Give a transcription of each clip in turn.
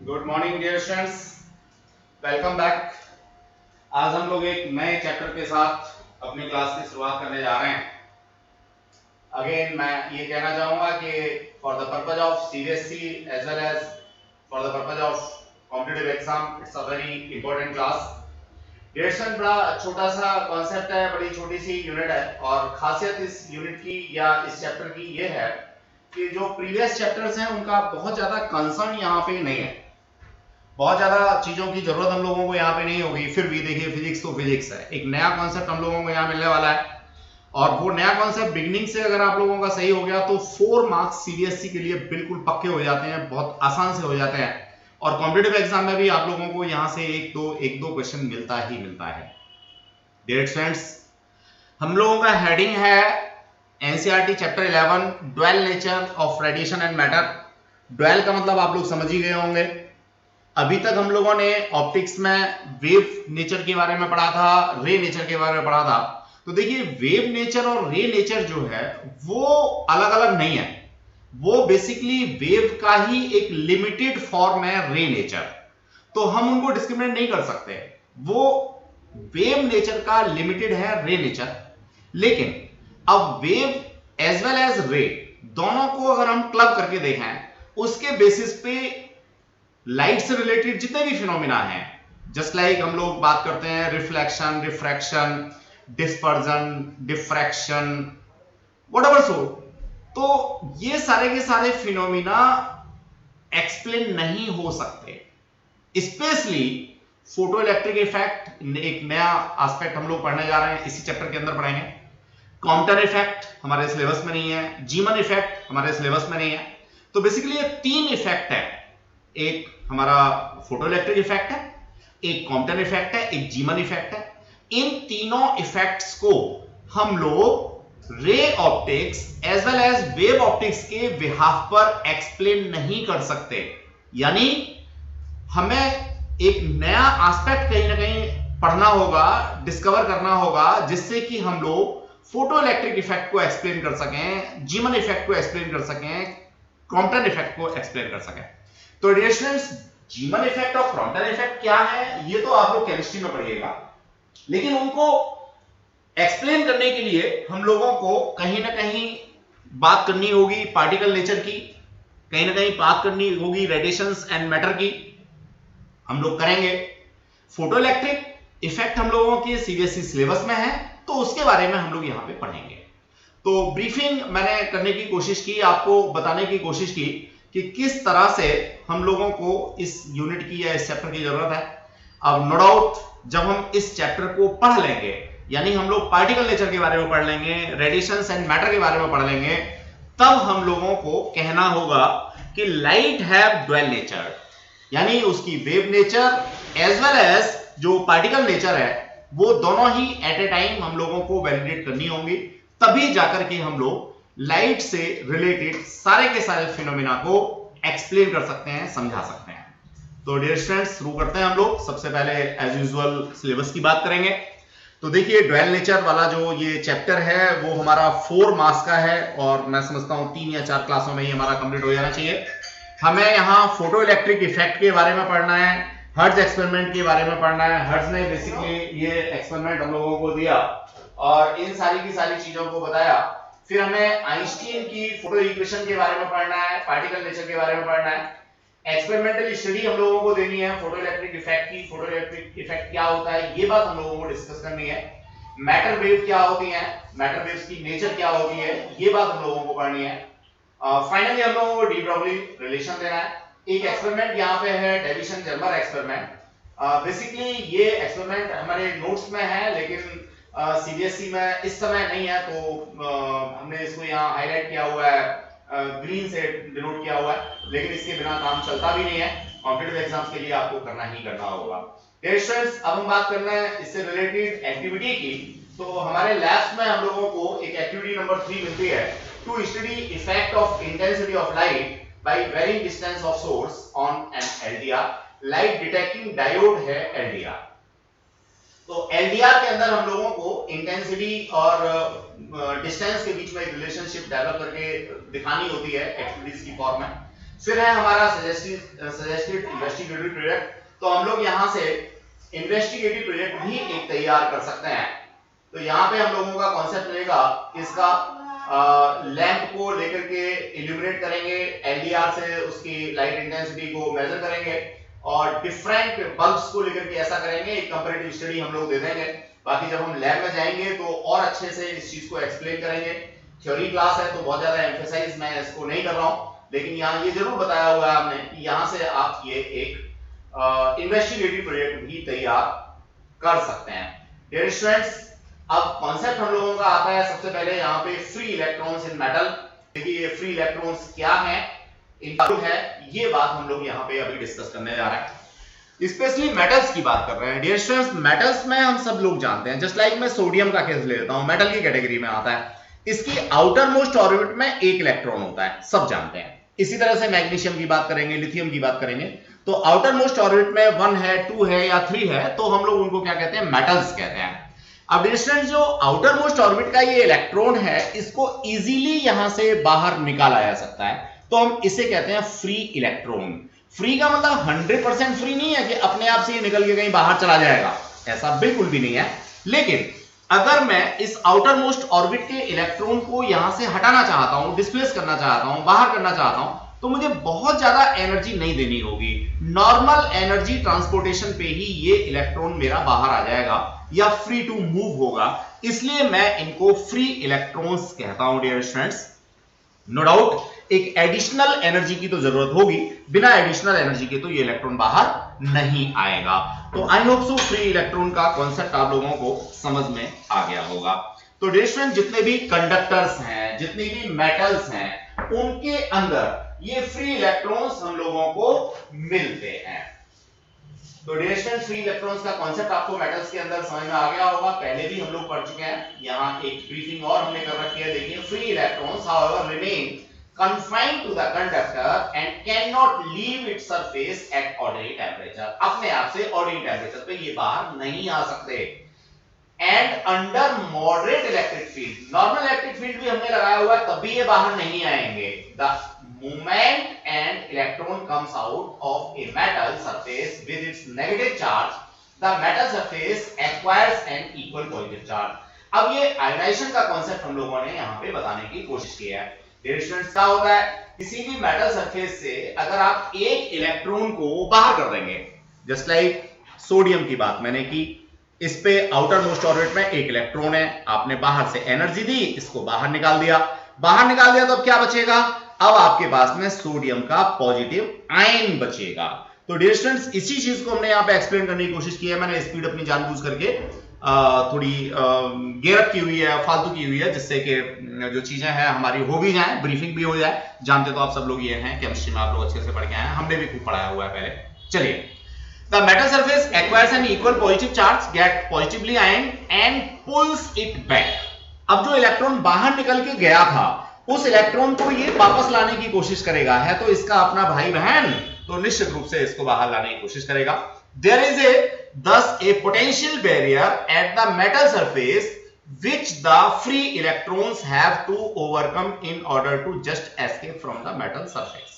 Good morning dear students, welcome back. आज हम लोग एक नए चैप्टर के साथ अपनी क्लास की शुरुआत करने जा रहे हैं। अगेन मैं ये कहना चाहूंगा कि for the purpose of CBSE as well as for the purpose of competitive exam it's a very important class. Dear student, बड़ा छोटा सा कॉन्सेप्ट है, बड़ी छोटी सी यूनिट है और खासियत इस यूनिट की या इस चैप्टर की ये है कि जो प्रीवियस चैप्टर्स हैं उनका बहुत ज्यादा कंसर्न यहाँ पे नहीं है, बहुत ज्यादा चीजों की जरूरत हम लोगों को यहाँ पे नहीं होगी। फिर भी देखिए, फिजिक्स तो फिजिक्स है, एक नया कॉन्सेप्ट हम लोगों को यहाँ मिलने वाला है और वो नया कॉन्सेप्ट बिगिनिंग से अगर आप लोगों का सही हो गया तो 4 मार्क्स सीबीएसई के लिए बिल्कुल पक्के हो जाते हैं, बहुत आसान से हो जाते हैं और कॉम्पिटिटिव एग्जाम में भी आप लोगों को यहाँ से एक दो क्वेश्चन मिलता ही मिलता है। डियर स्टूडेंट्स, हम लोगों का हेडिंग है NCERT chapter 11 dual nature of radiation and matter. Dual का मतलब आप लोग समझ ही गए होंगे। अभी तक हम लोगों ने ऑप्टिक्स में वेव नेचर के बारे में पढ़ा था, रे नेचर के बारे में पढ़ा था। तो देखिए, वेव नेचर और रे नेचर जो है वो अलग अलग नहीं है, वो बेसिकली वेव का ही एक लिमिटेड फॉर्म है रे नेचर। तो हम उनको डिस्क्रिमिनेट नहीं कर सकते, वो वेव नेचर का लिमिटेड है रे नेचर। लेकिन अब वेव एज वेल एज रे दोनों को अगर हम क्लब करके देखें, उसके बेसिस पे लाइट से रिलेटेड जितने भी फिनोमिना हैं, जस्ट लाइक हम लोग बात करते हैं reflection, refraction, dispersion, diffraction, whatever so, तो ये सारे के सारे फिनोमिना एक्सप्लेन नहीं हो सकते। स्पेशली फोटो इलेक्ट्रिक इफेक्ट, एक नया एस्पेक्ट हम लोग पढ़ने जा रहे हैं, इसी चैप्टर के अंदर पढ़ेंगे। कॉम्पटन इफेक्ट हमारे सिलेबस में नहीं है, जीमन इफेक्ट हमारे सिलेबस में नहीं है। तो बेसिकली ये 3 इफेक्ट है, एक हमारा फोटो इलेक्ट्रिक इफेक्ट है, एक कॉम्पटन इफेक्ट है, एक जीमन इफेक्ट है। इन तीनों इफेक्ट्स को हम लोग ray optics as well as wave optics के बिहाफ पर एक्सप्लेन नहीं कर सकते। यानी हमें एक नया एस्पेक्ट कहीं ना कहीं पढ़ना होगा, डिस्कवर करना होगा, जिससे कि हम लोग फोटो इलेक्ट्रिक इफेक्ट को एक्सप्लेन कर सकें, जीमन इफेक्ट को एक्सप्लेन कर सकें, कॉम्पटन इफेक्ट को एक्सप्लेन कर सकें। तो डियर स्टूडेंट्स, जीमन इफेक्ट और कॉम्पटन इफेक्ट क्या है ये तो आप लोग केमिस्ट्री में पढ़िएगा, लेकिन उनको एक्सप्लेन करने के लिए हम लोगों को कहीं ना कहीं बात करनी होगी पार्टिकल नेचर की, कहीं ना कहीं बात करनी होगी रेडिएशंस एंड मैटर की, हम लोग करेंगे। फोटो इलेक्ट्रिक इफेक्ट हम लोगों के सीबीएसई सिलेबस में है, तो उसके बारे में हम लोग यहां पे पढ़ेंगे। तो ब्रीफिंग मैंने करने की कोशिश की, आपको बताने की कोशिश की कि किस तरह से हम लोगों को इस यूनिट की या इस चैप्टर की जरूरत है। अब नो डाउट जब हम इस चैप्टर को पढ़ लेंगे, यानी हम लोग पार्टिकल नेचर के बारे में पढ़ लेंगे, रेडिएशंस एंड मैटर के बारे में पढ़ लेंगे, तब हम लोगों को कहना होगा कि लाइट हैव ड्वेल नेचर, यानी उसकी wave nature as well as जो पार्टिकल नेचर है वो दोनों ही एट ए टाइम हम लोगों को वैलिडेट करनी होंगी, तभी जाकर के हम लोग लाइट से रिलेटेड सारे के सारे फिनोमिना को एक्सप्लेन कर सकते हैं, समझा सकते हैं। तो डियर स्टूडेंट्स, शुरू करते हैं हम लोग। सबसे पहले एज यूजुअल सिलेबस की बात करेंगे। तो देखिए, ड्वेल नेचर वाला जो ये चैप्टर है वो हमारा 4 मार्क्स का है और मैं समझता हूं 3 या 4 क्लासों में ही हमारा कंप्लीट हो जाना चाहिए। हमें यहाँ फोटो इलेक्ट्रिक इफेक्ट के बारे में पढ़ना है, हर्ट्ज एक्सपेरिमेंट के बारे में पढ़ना है। हर्ट्ज ने बेसिकली ये एक्सपेरिमेंट हम लोगों को दिया और इन सारी की सारी चीजों को बताया। फिर हमें आइंस्टीन की फोटो इक्वेशन के बारे में पढ़ना है, पार्टिकल नेचर के बारे में पढ़ना है, एक्सपेरिमेंटल स्टडी हम लोगों को देनी है फोटो इलेक्ट्रिक इफेक्ट की, फोटो इलेक्ट्रिक इफेक्ट क्या होता है ये बात हम लोगों को डिस्कस करनी है, मैटर वेव क्या होती है, मैटर वेव्स की नेचर क्या होती है ये बात हम लोगों को पढ़नी है। फाइनली हम लोगों को डी ब्रॉगली रिलेशन देना है। एक एक्सपेरिमेंट यहाँ पे है डेविसन जर्मर एक्सपेरिमेंट। बेसिकली ये एक्सपेरिमेंट हमारे नोट्स में है, लेकिन सीबीएसई में इस समय नहीं है, तो हमने इसको यहाँ हाईलाइट किया हुआ है, ग्रीन से डिनोट किया हुआ है, लेकिन इसके बिना काम चलता भी नहीं है। कॉम्पिटिटिव एग्जाम्स के लिए आपको करना ही करना होगा। डियर स्टूडेंट्स, अब हम बात करना है इससे रिलेटेड एक्टिविटी की। तो हमारे लैब्स में हम लोगों को एक एक्टिविटी नंबर 3 मिलती है, to study effect of intensity of light by varying distance of source on an LDR. Light detecting diode है एलडीआर। तो एलडीआर के अंदर हम लोगों को इंटेंसिटी और डिस्टेंस के बीच में एक रिलेशनशिप डेवलप करके दिखानी होती है एक्टिविटीज की फॉर्म में। फिर है हमारा सजेस्टेड इन्वेस्टिगेटिव प्रोजेक्ट। तो हम लोग यहां से इन्वेस्टिगेटिव प्रोजेक्ट भी एक तैयार कर सकते हैं। तो यहाँ पे हम लोगों का कॉन्सेप्ट रहेगा इसका, लैंप को लेकर के इल्यूमिनेट करेंगे, एलडीआर से उसकी लाइट इंटेंसिटी को मेजर करेंगे और डिफरेंट बल्ब्स को लेकर के ऐसा करेंगे, एक कंपैरेटिव स्टडी हम लोग दे देंगे। बाकी जब हम लैब में जाएंगे तो और अच्छे से इस चीज को एक्सप्लेन करेंगे। थ्योरी क्लास है तो बहुत ज्यादा एम्फेसाइज मैं इसको नहीं कर रहा हूं, लेकिन यहाँ ये जरूर बताया हुआ है हमने कि यहाँ से आप ये एक इन्वेस्टिगेटिव प्रोजेक्ट भी तैयार कर सकते हैं। डियर स्टूडेंट्स, अब कॉन्सेप्ट हम लोगों का आता है सबसे पहले यहाँ पे फ्री इलेक्ट्रॉन्स इन मेटल। देखिए ये फ्री इलेक्ट्रॉन्स क्या है, इनका है, ये बात हम लोग यहाँ पे अभी डिस्कस करने जा रहे हैं। स्पेशली मेटल्स की बात कर रहे हैं। डियर स्टूडेंट्स, मेटल्स में हम सब लोग जानते हैं, जस्ट लाइक मैं सोडियम का केस ले लेता हूं, मेटल की कैटेगरी में आता है। इसकी आउटर मोस्ट ऑर्बिट में एक इलेक्ट्रॉन होता है, सब जानते हैं। इसी तरह से मैग्नीशियम की बात करेंगे, लिथियम की बात करेंगे, तो आउटर मोस्ट ऑर्बिट में 1 है, 2 है या 3 है, तो हम लोग उनको क्या कहते हैं, मेटल्स कहते हैं। अब डिस्टेंस जो आउटर मोस्ट ऑर्बिट का ये इलेक्ट्रॉन है, इसको इजीली यहां से बाहर निकाला जा सकता है, तो हम इसे कहते हैं फ्री इलेक्ट्रॉन। फ्री का मतलब 100% फ्री नहीं है कि अपने आप से ये निकल के कहीं बाहर चला जाएगा, ऐसा बिल्कुल भी नहीं है। लेकिन अगर मैं इस आउटर मोस्ट ऑर्बिट के इलेक्ट्रॉन को यहां से हटाना चाहता हूं, डिस्प्लेस करना चाहता हूं, बाहर करना चाहता हूं, तो मुझे बहुत ज्यादा एनर्जी नहीं देनी होगी। नॉर्मल एनर्जी ट्रांसपोर्टेशन पे ही ये इलेक्ट्रॉन मेरा बाहर आ जाएगा या फ्री टू मूव होगा, इसलिए मैं इनको फ्री इलेक्ट्रॉन्स कहता हूं। डियर स्टूडेंट्स, नो डाउट एक एडिशनल एनर्जी की तो जरूरत होगी, बिना एडिशनल एनर्जी के तो ये इलेक्ट्रॉन बाहर नहीं आएगा। तो I hope so free electron का कॉन्सेप्ट आप लोगों को समझ में आ गया होगा। तो डियर स्टूडेंट, जितने भी कंडक्टर्स हैं, जितने भी मेटल्स हैं, उनके अंदर ये फ्री इलेक्ट्रॉन्स हम लोगों को मिलते हैं। तो डियर स्टूडेंट, फ्री इलेक्ट्रॉन्स का कॉन्सेप्ट आपको मेटल्स के अंदर समझ में आ गया होगा, पहले भी हम लोग पढ़ चुके हैं, यहाँ एक ब्रीफिंग और हमने कर रखी है। देखिए, free electrons however remain confined to the conductor and cannot leave its surface at ordinary temperature। अपने आप से ordinary temperature पे ये बाहर नहीं आ सकते। And under moderate electric field, normal electric field भी हमने लगाया हुआ है, तब भी ये बाहर नहीं आएंगे। The moment an electron comes out of a metal surface with its negative charge, the metal surface acquires an equal positive charge। अब ये आयोनाइजेशन का कॉन्सेप्ट हम लोगों ने यहाँ पे बताने की कोशिश की है। डियर स्टूडेंट्स, क्या होता है, किसी भी मेटल सरफेस से अगर आप एक इलेक्ट्रॉन को बाहर कर देंगे, जस्ट लाइक सोडियम की बात मैंने की, इस पे आउटर मोस्ट ऑर्बिट में एक इलेक्ट्रॉन है, आपने बाहर से एनर्जी दी, इसको बाहर निकाल दिया तो अब क्या बचेगा, अब आपके पास में सोडियम का पॉजिटिव आयन बचेगा। तो डियर स्टूडेंट्स, इसी चीज को हमने यहाँ पे एक्सप्लेन करने की कोशिश की है। मैंने स्पीड अपनी जानबूझ करके थोड़ी गेरअप की हुई है, फालतू की हुई है, जिससे कि जो चीजें हैं हमारी हो भी जाए, ब्रीफिंग भी हो जाए। जानते तो आप सब लोग ये हैं, केमिस्ट्री में आप लोग अच्छे से पढ़ के आए हैं, हमने भी खूब पढ़ाया हुआ है पहले। चलिए, the metal surface acquires an equal positive charge, get positively ion and pulls it back. अब जो इलेक्ट्रॉन बाहर निकल के गया था, उस इलेक्ट्रॉन को ये वापस लाने की कोशिश करेगा, है तो इसका अपना भाई बहन, तो निश्चित रूप से इसको बाहर लाने की कोशिश करेगा। There is thus a potential barrier at the metal surface which the free electrons have to overcome in order to just escape from the metal surface।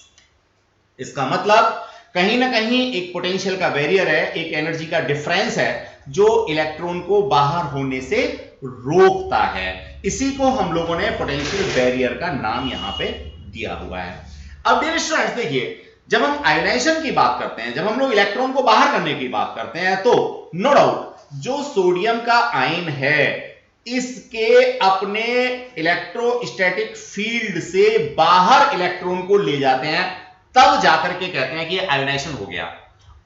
इसका मतलब कहीं ना कहीं एक पोटेंशियल का बैरियर है, एक एनर्जी का डिफरेंस है जो इलेक्ट्रॉन को बाहर होने से रोकता है। इसी को हम लोगों ने पोटेंशियल बैरियर का नाम यहां पे दिया हुआ है। अब डियर स्टूडेंट्स, देखिए, जब हम आयोनाइजेशन की बात करते हैं, जब हम लोग इलेक्ट्रॉन को बाहर करने की बात करते हैं, तो नो डाउट जो सोडियम का आयन है, इसके अपने इलेक्ट्रोस्टैटिक फील्ड से बाहर इलेक्ट्रॉन को ले जाते हैं, तब जाकर के कहते हैं कि आयोनाइजेशन हो गया।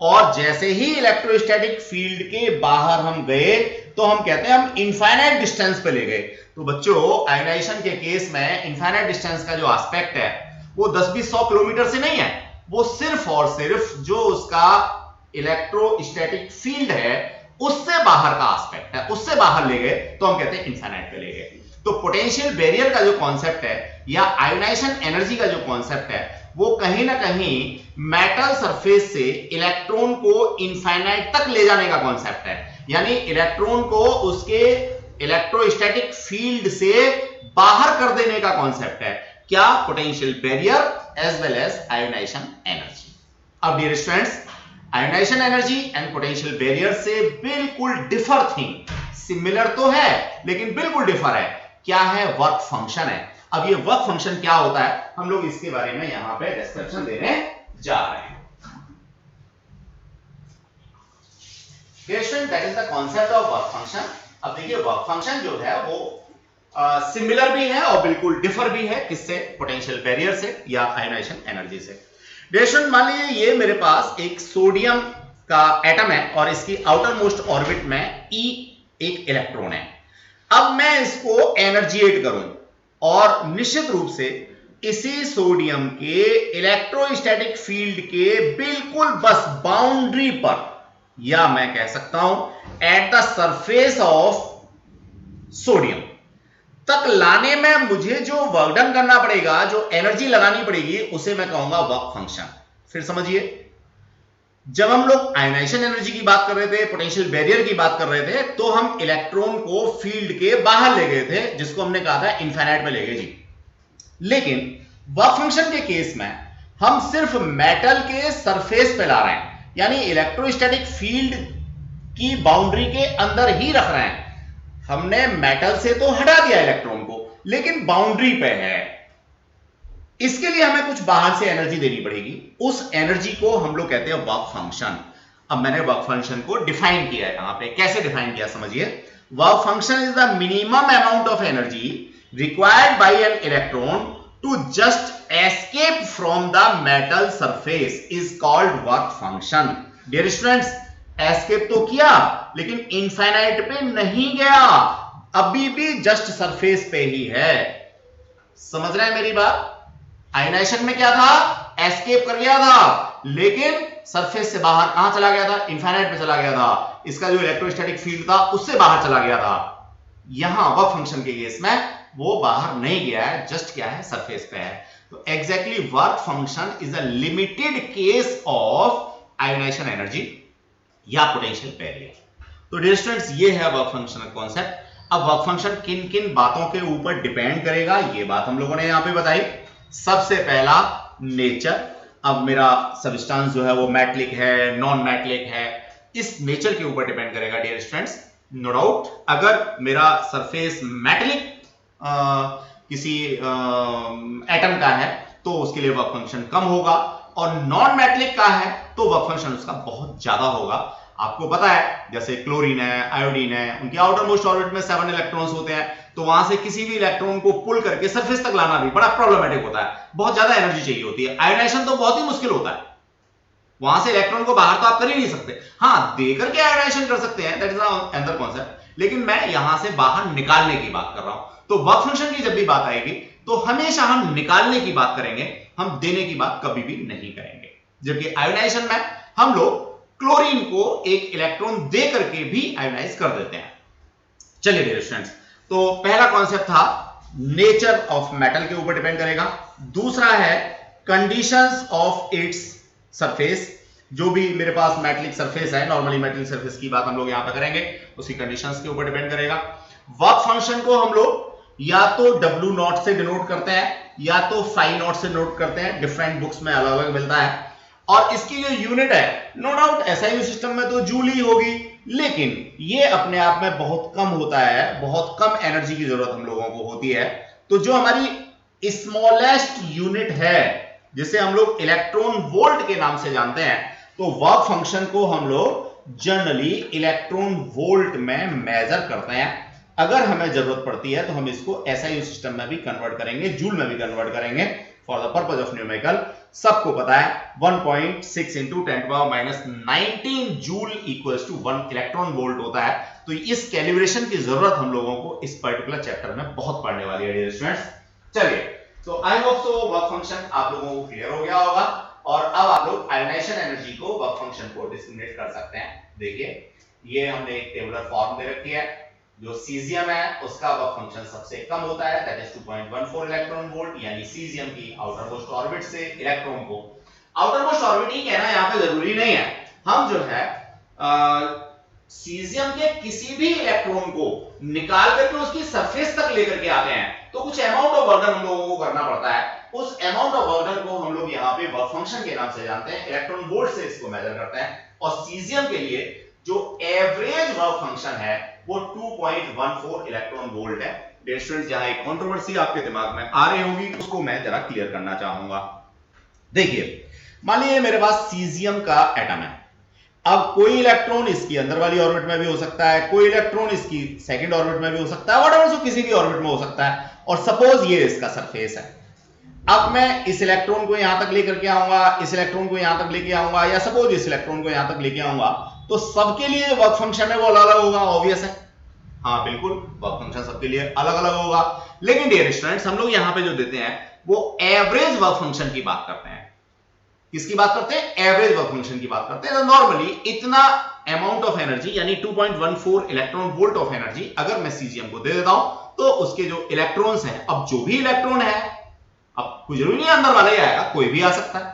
और जैसे ही इलेक्ट्रोस्टैटिक फील्ड के बाहर हम गए, तो हम कहते हैं हम इनफाइनाइट डिस्टेंस पे ले गए। तो बच्चों, आयोनाइजेशन के केस में इनफाइनाइट डिस्टेंस का जो एस्पेक्ट है, वो 10-20-100 किलोमीटर से नहीं है, वो सिर्फ और सिर्फ जो उसका इलेक्ट्रोस्टैटिक फील्ड है उससे बाहर का एस्पेक्ट है, उससे बाहर ले गए तो हम कहते हैं इनफाइनाइट पे ले गए। तो पोटेंशियल बैरियर का जो कॉन्सेप्ट है या आयोनाइजेशन एनर्जी का जो कॉन्सेप्ट है, वो कहीं ना कहीं मेटल सरफेस से इलेक्ट्रॉन को इनफाइनाइट तक ले जाने का कॉन्सेप्ट है। यानी इलेक्ट्रॉन को उसके इलेक्ट्रोस्टैटिक फील्ड से बाहर कर देने का कॉन्सेप्ट है। क्या? Potential barrier as well as ionisation energy. अब dear students, ionisation energy and potential barrier से बिल्कुल डिफर थिंग, सिमिलर तो है लेकिन बिल्कुल डिफर है। क्या है? वर्क फंक्शन है। अब ये वर्क फंक्शन क्या होता है, हम लोग इसके बारे में यहां पे डिस्कशन देने जा रहे हैं। That is the concept of work function. अब देखिए, वर्क फंक्शन जो है वो सिमिलर भी है और बिल्कुल डिफर भी है। किससे? पोटेंशियल बैरियर से या आयोनाइजेशन एनर्जी से। डेशन, मान लीजिए ये मेरे पास एक सोडियम का एटम है और इसकी आउटर मोस्ट ऑर्बिट में ई एक इलेक्ट्रॉन है। अब मैं इसको एनर्जिएट करूं और निश्चित रूप से इसी सोडियम के इलेक्ट्रोस्टैटिक फील्ड के बिल्कुल बस बाउंड्री पर, या मैं कह सकता हूं at the surface of sodium तक लाने में मुझे जो वर्क डन करना पड़ेगा, जो एनर्जी लगानी पड़ेगी, उसे मैं कहूंगा वर्क फंक्शन। फिर समझिए, जब हम लोग आयोनाइजेशन एनर्जी की बात कर रहे थे, पोटेंशियल बैरियर की बात कर रहे थे, तो हम इलेक्ट्रॉन को फील्ड के बाहर ले गए थे, जिसको हमने कहा था इनफाइनाइट में ले गए जी। लेकिन वर्क फंक्शन के केस में हम सिर्फ मेटल के सरफेस पे ला रहे हैं, यानी इलेक्ट्रोस्टैटिक फील्ड की बाउंड्री के अंदर ही रख रहे हैं। हमने मेटल से तो हटा दिया इलेक्ट्रॉन को, लेकिन बाउंड्री पे है। इसके लिए हमें कुछ बाहर से एनर्जी देनी पड़ेगी। उस एनर्जी को हम लोग कहते हैं वर्क फंक्शन। अब मैंने वर्क फंक्शन को डिफाइन किया है। यहां पे कैसे डिफाइन किया समझिए। Work function is the minimum amount of energy required by an electron to just escape from the metal surface is called work function. Dear students, escape तो किया लेकिन इनफाइनाइट पे नहीं गया, अभी भी जस्ट सरफेस पे ही है। समझ रहे हैं मेरी बात? आयोनाइजेशन में क्या था? एस्केप कर गया था, लेकिन सरफेस से बाहर कहां चला गया था? इनफाइनाइट पे चला गया था। इसका जो इलेक्ट्रोस्टैटिक फील्ड था उससे बाहर चला गया था। यहां वर्क फंक्शन के केस में वो बाहर नहीं गया है, जस्ट क्या है? सरफेस पे है। तो exactly work function is a limited case of ionisation energy या पोटेंशियल बैरियर। तो डियर स्टूडेंट्स, ये है वर्क फंक्शन का कॉन्सेप्ट। अब वर्क फंक्शन किन किन बातों के ऊपर डिपेंड करेगा, ये बात हम लोगों ने यहां पे बताई। सबसे पहला नेचर। अब मेरा सब्सटेंस जो है वो मेटलिक है, नॉन मेटलिक है, इस नेचर के ऊपर डिपेंड करेगा डियर स्टूडेंट्स, नो डाउट। अगर मेरा सरफेस मेटलिक किसी एटम का है तो उसके लिए वर्क फंक्शन कम होगा, और नॉन मेटलिक का है तो वर्क फंक्शन उसका बहुत ज्यादा होगा। आपको पता है जैसे क्लोरीन है, आयोडीन है, उनके आउटर मोस्ट ऑर्बिट में 7 इलेक्ट्रॉन्स होते हैं, तो वहां से किसी भी इलेक्ट्रॉन को पुल करके सरफेस तक लाना भी बड़ा प्रॉब्लमेटिक होता है, बहुत ज्यादा एनर्जी चाहिए होती है। आयोनाइजेशन तो बहुत ही मुश्किल होता है, वहां से इलेक्ट्रॉन को बाहर तो आप कर ही नहीं सकते। हाँ, देकर के आयोनाइजेशन कर सकते हैं, दैट इज अनदर कॉन्सेप्ट, लेकिन मैं यहां से बाहर निकालने की बात कर रहा हूं। तो वर्क फंक्शन की जब भी बात आएगी तो हमेशा हम निकालने की बात करेंगे, हम देने की बात कभी भी नहीं करेंगे। जबकि आयोनाइजेशन में हम लोग क्लोरीन को एक इलेक्ट्रॉन दे करके भी आयोनाइज कर देते हैं। चलिए डियर स्टूडेंट्स, तो पहला कॉन्सेप्ट था नेचर ऑफ मेटल के ऊपर डिपेंड करेगा। दूसरा है कंडीशंस ऑफ इट्स सरफेस। जो भी मेरे पास मेटलिक सरफेस है, नॉर्मली मेटलिक सरफेस की बात हम लोग यहां पर करेंगे, उसकी कंडीशंस के ऊपर डिपेंड करेगा। वर्क फंक्शन को हम लोग या तो W0 से डिनोट करते हैं या तो φ0 से नोट करते हैं, डिफरेंट बुक्स में अलग अलग मिलता है। और इसकी जो यूनिट है, नो डाउट SI सिस्टम में तो जूल ही होगी, लेकिन ये अपने आप में बहुत कम होता है, बहुत कम एनर्जी की जरूरत हम लोगों को होती है। तो जो हमारी स्मॉलेस्ट यूनिट है, जिसे हम लोग इलेक्ट्रॉन वोल्ट के नाम से जानते हैं, तो वर्क फंक्शन को हम लोग जनरली इलेक्ट्रॉन वोल्ट में मेजर करते हैं। अगर हमें जरूरत पड़ती है तो हम इसको SI सिस्टम में भी कन्वर्ट करेंगे, जूल में भी कन्वर्ट करेंगे for the purpose of numerical. सबको पता है 1.6 × 10⁻19 joule equals to 1 electron volt होता है। तो इस कैलिब्रेशन की जरूरत हम लोगों को इस पर्टिकुलर चैप्टर में बहुत पढ़ने वाली है डियर स्टूडेंट्स। चलिए, तो I hope so work function आप लोगों को क्लियर हो गया होगा, और अब आप लोग आयोनाइजेशन एनर्जी को, वर्क फंक्शन को डिस्क्रिमिनेट कर सकते हैं। देखिए, ये हमने एक टेबुलर फॉर्म दे रखी है। जो सीजियम है उसका वर्क फंक्शन सबसे कम होता है, दैट इज 2.14 इलेक्ट्रॉन वोल्ट, यानी सीजियम की आउटर मोस्ट ऑर्बिट से इलेक्ट्रॉन को, आउटर मोस्ट ऑर्बिट ही कहना यहां पे जरूरी नहीं है, हम जो है सीजियम के किसी भी इलेक्ट्रॉन को निकाल करके उसकी सरफेस तक लेकर के आते हैं तो कुछ अमाउंट ऑफ वर्क हम लोगों को करना पड़ता है। उस अमाउंट ऑफ वर्क को हम लोग यहाँ पे वर्क फंक्शन के नाम से जानते हैं, इलेक्ट्रॉन वोल्ट से इसको मेजर करते हैं। और सीजियम के लिए जो एवरेज वर्क फंक्शन है वो 2.14 इलेक्ट्रॉन वोल्ट है। डियर स्टूडेंट्स, जहां एक कंट्रोवर्सी आपके दिमाग में आ रही होगी उसको मैं जरा क्लियर करना चाहूंगा। देखिए, मान लीजिए मेरे पास सीजियम का एटम है। अब कोई इलेक्ट्रॉन इसकी अंदर वाली ऑर्बिट में भी हो सकता है, कोई इलेक्ट्रॉन इसकी सेकंड ऑर्बिट में भी हो सकता है, व्हाटएवर, सो किसी भी ऑर्बिट में हो सकता है। और सपोज ये इसका सरफेस है। अब मैं इस इलेक्ट्रॉन को यहां तक लेकर के आऊंगा, इस इलेक्ट्रॉन को यहां तक लेके आऊंगा, या सपोज इस इलेक्ट्रॉन को यहां तक लेके आऊंगा, तो सबके लिए वर्क फंक्शन है वो अलग अलग होगा, ऑब्वियस है। हाँ बिल्कुल, वर्क फंक्शन सबके लिए अलग अलग होगा। लेकिन डियर स्टूडेंट्स, हम लोग यहां पे जो देते हैं वो एवरेज वर्क फंक्शन की बात करते हैं। किसकी बात करते हैं? एवरेज वर्क फंक्शन की बात करते हैं। नॉर्मली इतना अमाउंट ऑफ एनर्जी यानी 2.14 इलेक्ट्रॉन वोल्ट ऑफ एनर्जी अगर मैं सीजियम को दे देता हूं तो उसके जो इलेक्ट्रॉन्स हैं, अब जो भी इलेक्ट्रॉन है, अब कोई जरूरी नहीं अंदर वाला ही आएगा, कोई भी आ सकता है,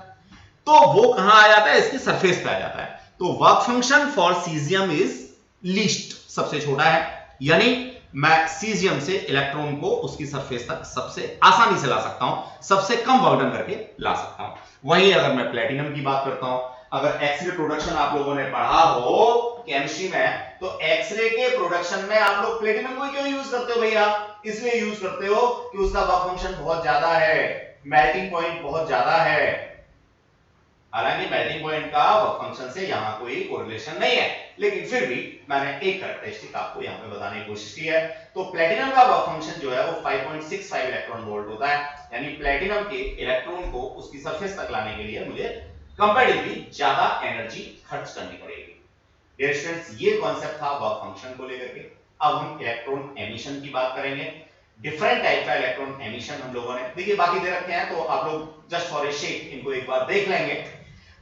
तो वो कहां आ जाता है? इसकी सरफेस पे आ जाता है। तो work function for caesium is least, सबसे छोटा है। यानी मैं सीजियम से इलेक्ट्रॉन को उसकी सरफेस तक सबसे आसानी से ला सकता हूं, सबसे कम वर्क डन करके ला सकता हूं। वहीं अगर मैं प्लेटिनम की बात करता हूं, अगर एक्सरे प्रोडक्शन आप लोगों ने पढ़ा हो केमिस्ट्री में, तो एक्सरे के प्रोडक्शन में आप लोग प्लेटिनम को क्यों यूज करते हो भैया? इसलिए यूज करते हो कि उसका वर्क फंक्शन बहुत ज्यादा है, मेल्टिंग पॉइंट बहुत ज्यादा है। हालांकि मेल्टिंग पॉइंट का वर्क फंक्शन से यहां कोई कोरिलेशन नहीं है, लेकिन फिर भी मैंने एक कैरेक्टरिस्टिक आपको यहां पे बताने की कोशिश की है। तो प्लेटिनम का वर्क फंक्शन जो है वो 5.65 इलेक्ट्रॉन वोल्ट होता है। यानी प्लेटिनम के इलेक्ट्रॉन को उसकी सरफेस तक लाने के लिए मुझे कंपैरेटिवली ज्यादा एनर्जी खर्च करनी पड़ेगी। डियर स्टूडेंट्स, ये कांसेप्ट था वर्क फंक्शन को लेकर के। अब हम इलेक्ट्रॉन एमिशन की बात करेंगे। डिफरेंट टाइप का इलेक्ट्रॉन एमिशन हम लोगों ने, देखिए बाकी दे रखे हैं तो आप लोग जस्ट फॉर ए शेक इनको एक बार देख लेंगे।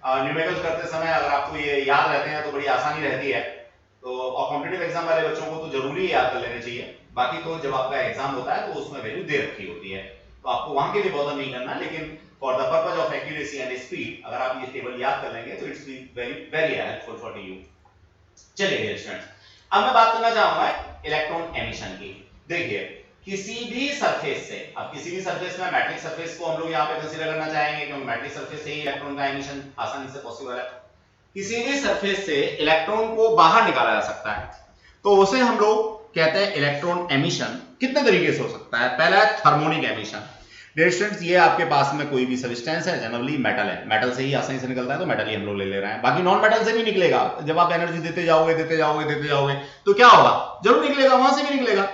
न्यूमेरिकल करते समय अगर आपको ये याद रहते हैं तो बड़ी आसानी रहती है। तो और कॉम्पिटिटिव एग्जाम वाले बच्चों को तो जरूरी याद कर लेने चाहिए। बाकी तो जब आपका एग्जाम होता है तो उसमें वैल्यू दे रखी होती है, तो आपको वहां के लिए बॉदर नहीं करना। लेकिन for the purpose of accuracy and speed अगर आप ये टेबल याद कर लेंगे तो it's very very helpful for you. चलिए डियर स्टूडेंट्स, अब मैं बात करना चाहूंगा इलेक्ट्रॉन एमिशन की। देखिए, किसी भी सरफेस से, अब किसी भी सरफेस में मैट्रिक सरफेस को हम लोग यहाँ पे कंसीडर करना चाहेंगे क्योंकि मैट्रिक सरफेस से ही इलेक्ट्रॉन का एमिशन आसानी से पॉसिबल है। किसी भी सरफेस से इलेक्ट्रॉन को बाहर निकाला जा सकता है, तो उसे हम लोग कहते हैं इलेक्ट्रॉन एमिशन। कितने तरीके से हो सकता है? पहला है थर्मोनिक एमिशन। डियर स्टूडेंट्स, ये आपके पास में कोई भी सब्सटेंस है, जनरली मेटल है, मेटल से ही आसानी से निकलता है तो मेटल ही हम लोग ले रहे हैं। बाकी नॉन मेटल से भी निकलेगा। जब आप एनर्जी देते जाओगे तो क्या होगा? जरूर निकलेगा, वहां से भी निकलेगा।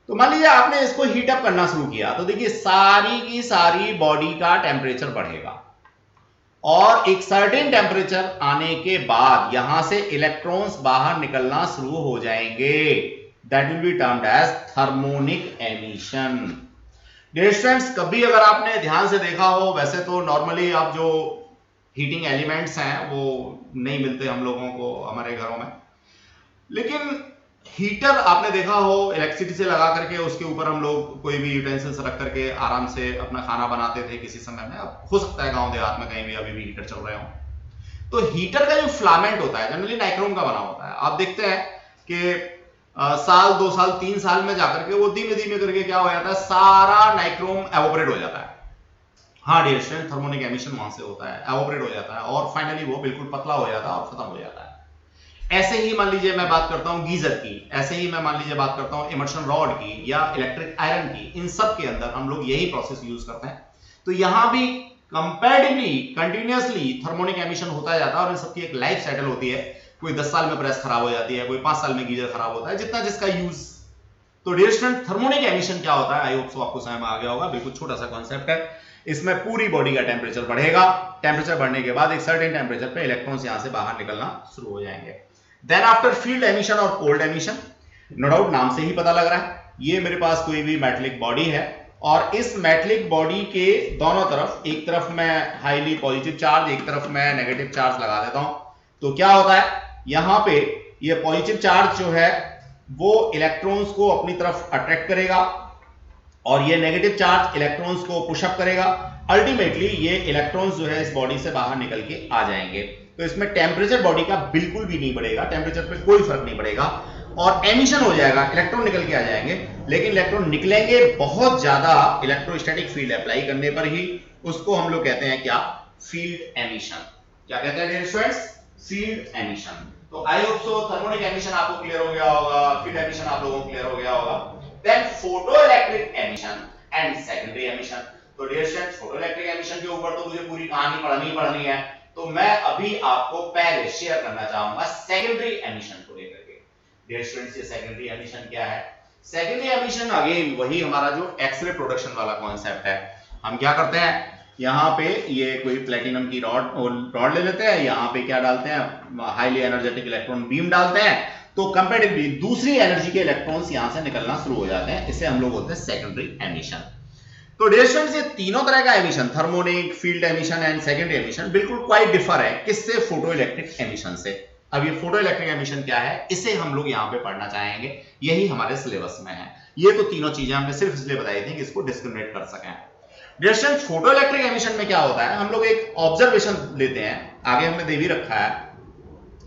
तो मान लीजिए आपने इसको हीट अप करना शुरू किया, तो देखिए सारी की सारी बॉडी का टेम्परेचर बढ़ेगा और एक सर्टेन टेम्परेचर आने के बाद यहां से इलेक्ट्रॉन्स बाहर निकलना शुरू हो जाएंगे। That will be termed as thermionic emission. Dear students, कभी अगर आपने ध्यान से देखा हो, वैसे तो नॉर्मली आप जो हीटिंग एलिमेंट्स हैं वो नहीं मिलते हम लोगों को हमारे घरों में, लेकिन हीटर आपने देखा हो इलेक्ट्रिसिटी से लगा करके उसके ऊपर हम लोग कोई भी यूटेंसिल्स रख करके आराम से अपना खाना बनाते थे किसी समय में। अब हो सकता है गांव देहात में कहीं भी अभी भी हीटर चल रहे हो। तो हीटर का जो फिलामेंट होता है जनरली नाइक्रोम का बना होता है। आप देखते हैं कि साल 2 साल 3 साल में जाकर के वो धीमे धीमे करके क्या हो जाता है, सारा नाइक्रोम एवोपरेट हो जाता है। हाँ डियर स्टूडेंट, थर्मोनिक एमिशन वहां से होता है, एवोपरेट हो जाता है और फाइनली वो बिल्कुल पतला हो जाता है और खत्म हो जाता है। ऐसे ही मान लीजिए मैं बात करता हूं गीजर की, ऐसे ही मैं मान लीजिए बात करता हूं इमर्शन रॉड की या इलेक्ट्रिक आयरन की। इन सब के अंदर हम लोग यही प्रोसेस यूज करते हैं। तो यहां भी कंपैरेटिवली कंटिन्यूअसली थर्मोनिक एमिशन होता जाता है और इन सबकी एक लाइफ साइकिल होती है। कोई 10 साल में प्रेस खराब हो जाती है, कोई 5 साल में गीजर खराब होता है, जितना जिसका यूज। तो डियर स्टूडेंट, थर्मोनिक एमिशन क्या होता है? आई होप सो आपको समझ में आ गया होगा। बिल्कुल छोटा सा कॉन्सेप्ट है। इसमें पूरी बॉडी का टेम्परेचर बढ़ेगा। टेम्परेचर बढ़ने के बाद एक सर्टेन टेम्परेचर पे इलेक्ट्रॉन्स यहां से बाहर निकलना शुरू हो जाएंगे। देन आफ्टर फील्ड एमिशन और कोल्ड एमिशन, नो डाउट नाम से ही पता लग रहा है, ये मेरे पास कोई भी मेटलिक बॉडी है और इस मेटलिक बॉडी के दोनों तरफ, एक तरफ मैं हाईली पॉजिटिव चार्ज, एक तरफ मैं नेगेटिव चार्ज लगा देता हूं। तो क्या होता है, यहां पे ये पॉजिटिव चार्ज जो है वो इलेक्ट्रॉन्स को अपनी तरफ अट्रैक्ट करेगा और ये नेगेटिव चार्ज इलेक्ट्रॉन्स को पुशअप करेगा। अल्टीमेटली ये इलेक्ट्रॉन्स जो है इस बॉडी से बाहर निकल के आ जाएंगे। तो इसमें टेम्परेचर बॉडी का बिल्कुल भी नहीं बढ़ेगा, टेम्परेचर पे कोई फर्क नहीं पड़ेगा और एमिशन हो जाएगा, इलेक्ट्रॉन निकल के आ जाएंगे, लेकिन इलेक्ट्रॉन निकलेंगे बहुत ज्यादा इलेक्ट्रोस्टैटिक फील्ड अप्लाई करने पर ही। उसको हम लोग कहते हैं क्या? Field emission. क्या कहते हैं डियर स्टूडेंट्स? Field emission. तो I hope so thermionic emission आपको क्लियर हो गया होगा, फील्ड एमिशन आप लोगों को क्लियर हो गया होगा। Then photoelectric emission and secondary emission. तो डियर स्टूडेंट्स फोटोइलेक्ट्रिक एमिशन के ऊपर तो मुझे पूरी कहानी पढ़नी है, तो मैं अभी आपको पहले शेयर करना चाहूंगा सेकेंडरी एमिशन को लेकर के। डियर स्टूडेंट्स ये सेकेंडरी एमिशन क्या है? सेकेंडरी एमिशन अगेन वही हमारा जो एक्सरे प्रोडक्शन वाला कॉन्सेप्ट है। हम क्या करते हैं, यहाँ पे ये कोई प्लेटिनम की रॉड ले लेते हैं, यहाँ पे क्या डालते हैं, हाईली एनर्जेटिक इलेक्ट्रॉन बीम डालते हैं, तो कंपैरेटिवली दूसरी एनर्जी के इलेक्ट्रॉन्स यहां से निकलना शुरू हो जाते हैं। इसे हम लोग बोलते हैं सेकेंडरी एमिशन। तो डियर स्टूडेंट्स ये तीनों तरह का emission, thermionic, field emission and secondary emission, बिल्कुल क्वाइट डिफर है किससे? फोटोइलेक्ट्रिक एमिशन से। अब ये फोटोइलेक्ट्रिक एमिशन क्या है, इसे हम लोग यहाँ पे पढ़ना चाहेंगे, यही हमारे सिलेबस में है। ये तो तीनों चीजें हमने सिर्फ इसलिए बताई थी कि इसको डिस्क्रिमिनेट कर सकें। डियर स्टूडेंट्स फोटोइलेक्ट्रिक एमिशन में क्या होता है, हम लोग एक ऑब्जर्वेशन लेते हैं, आगे हमने दे भी रखा है।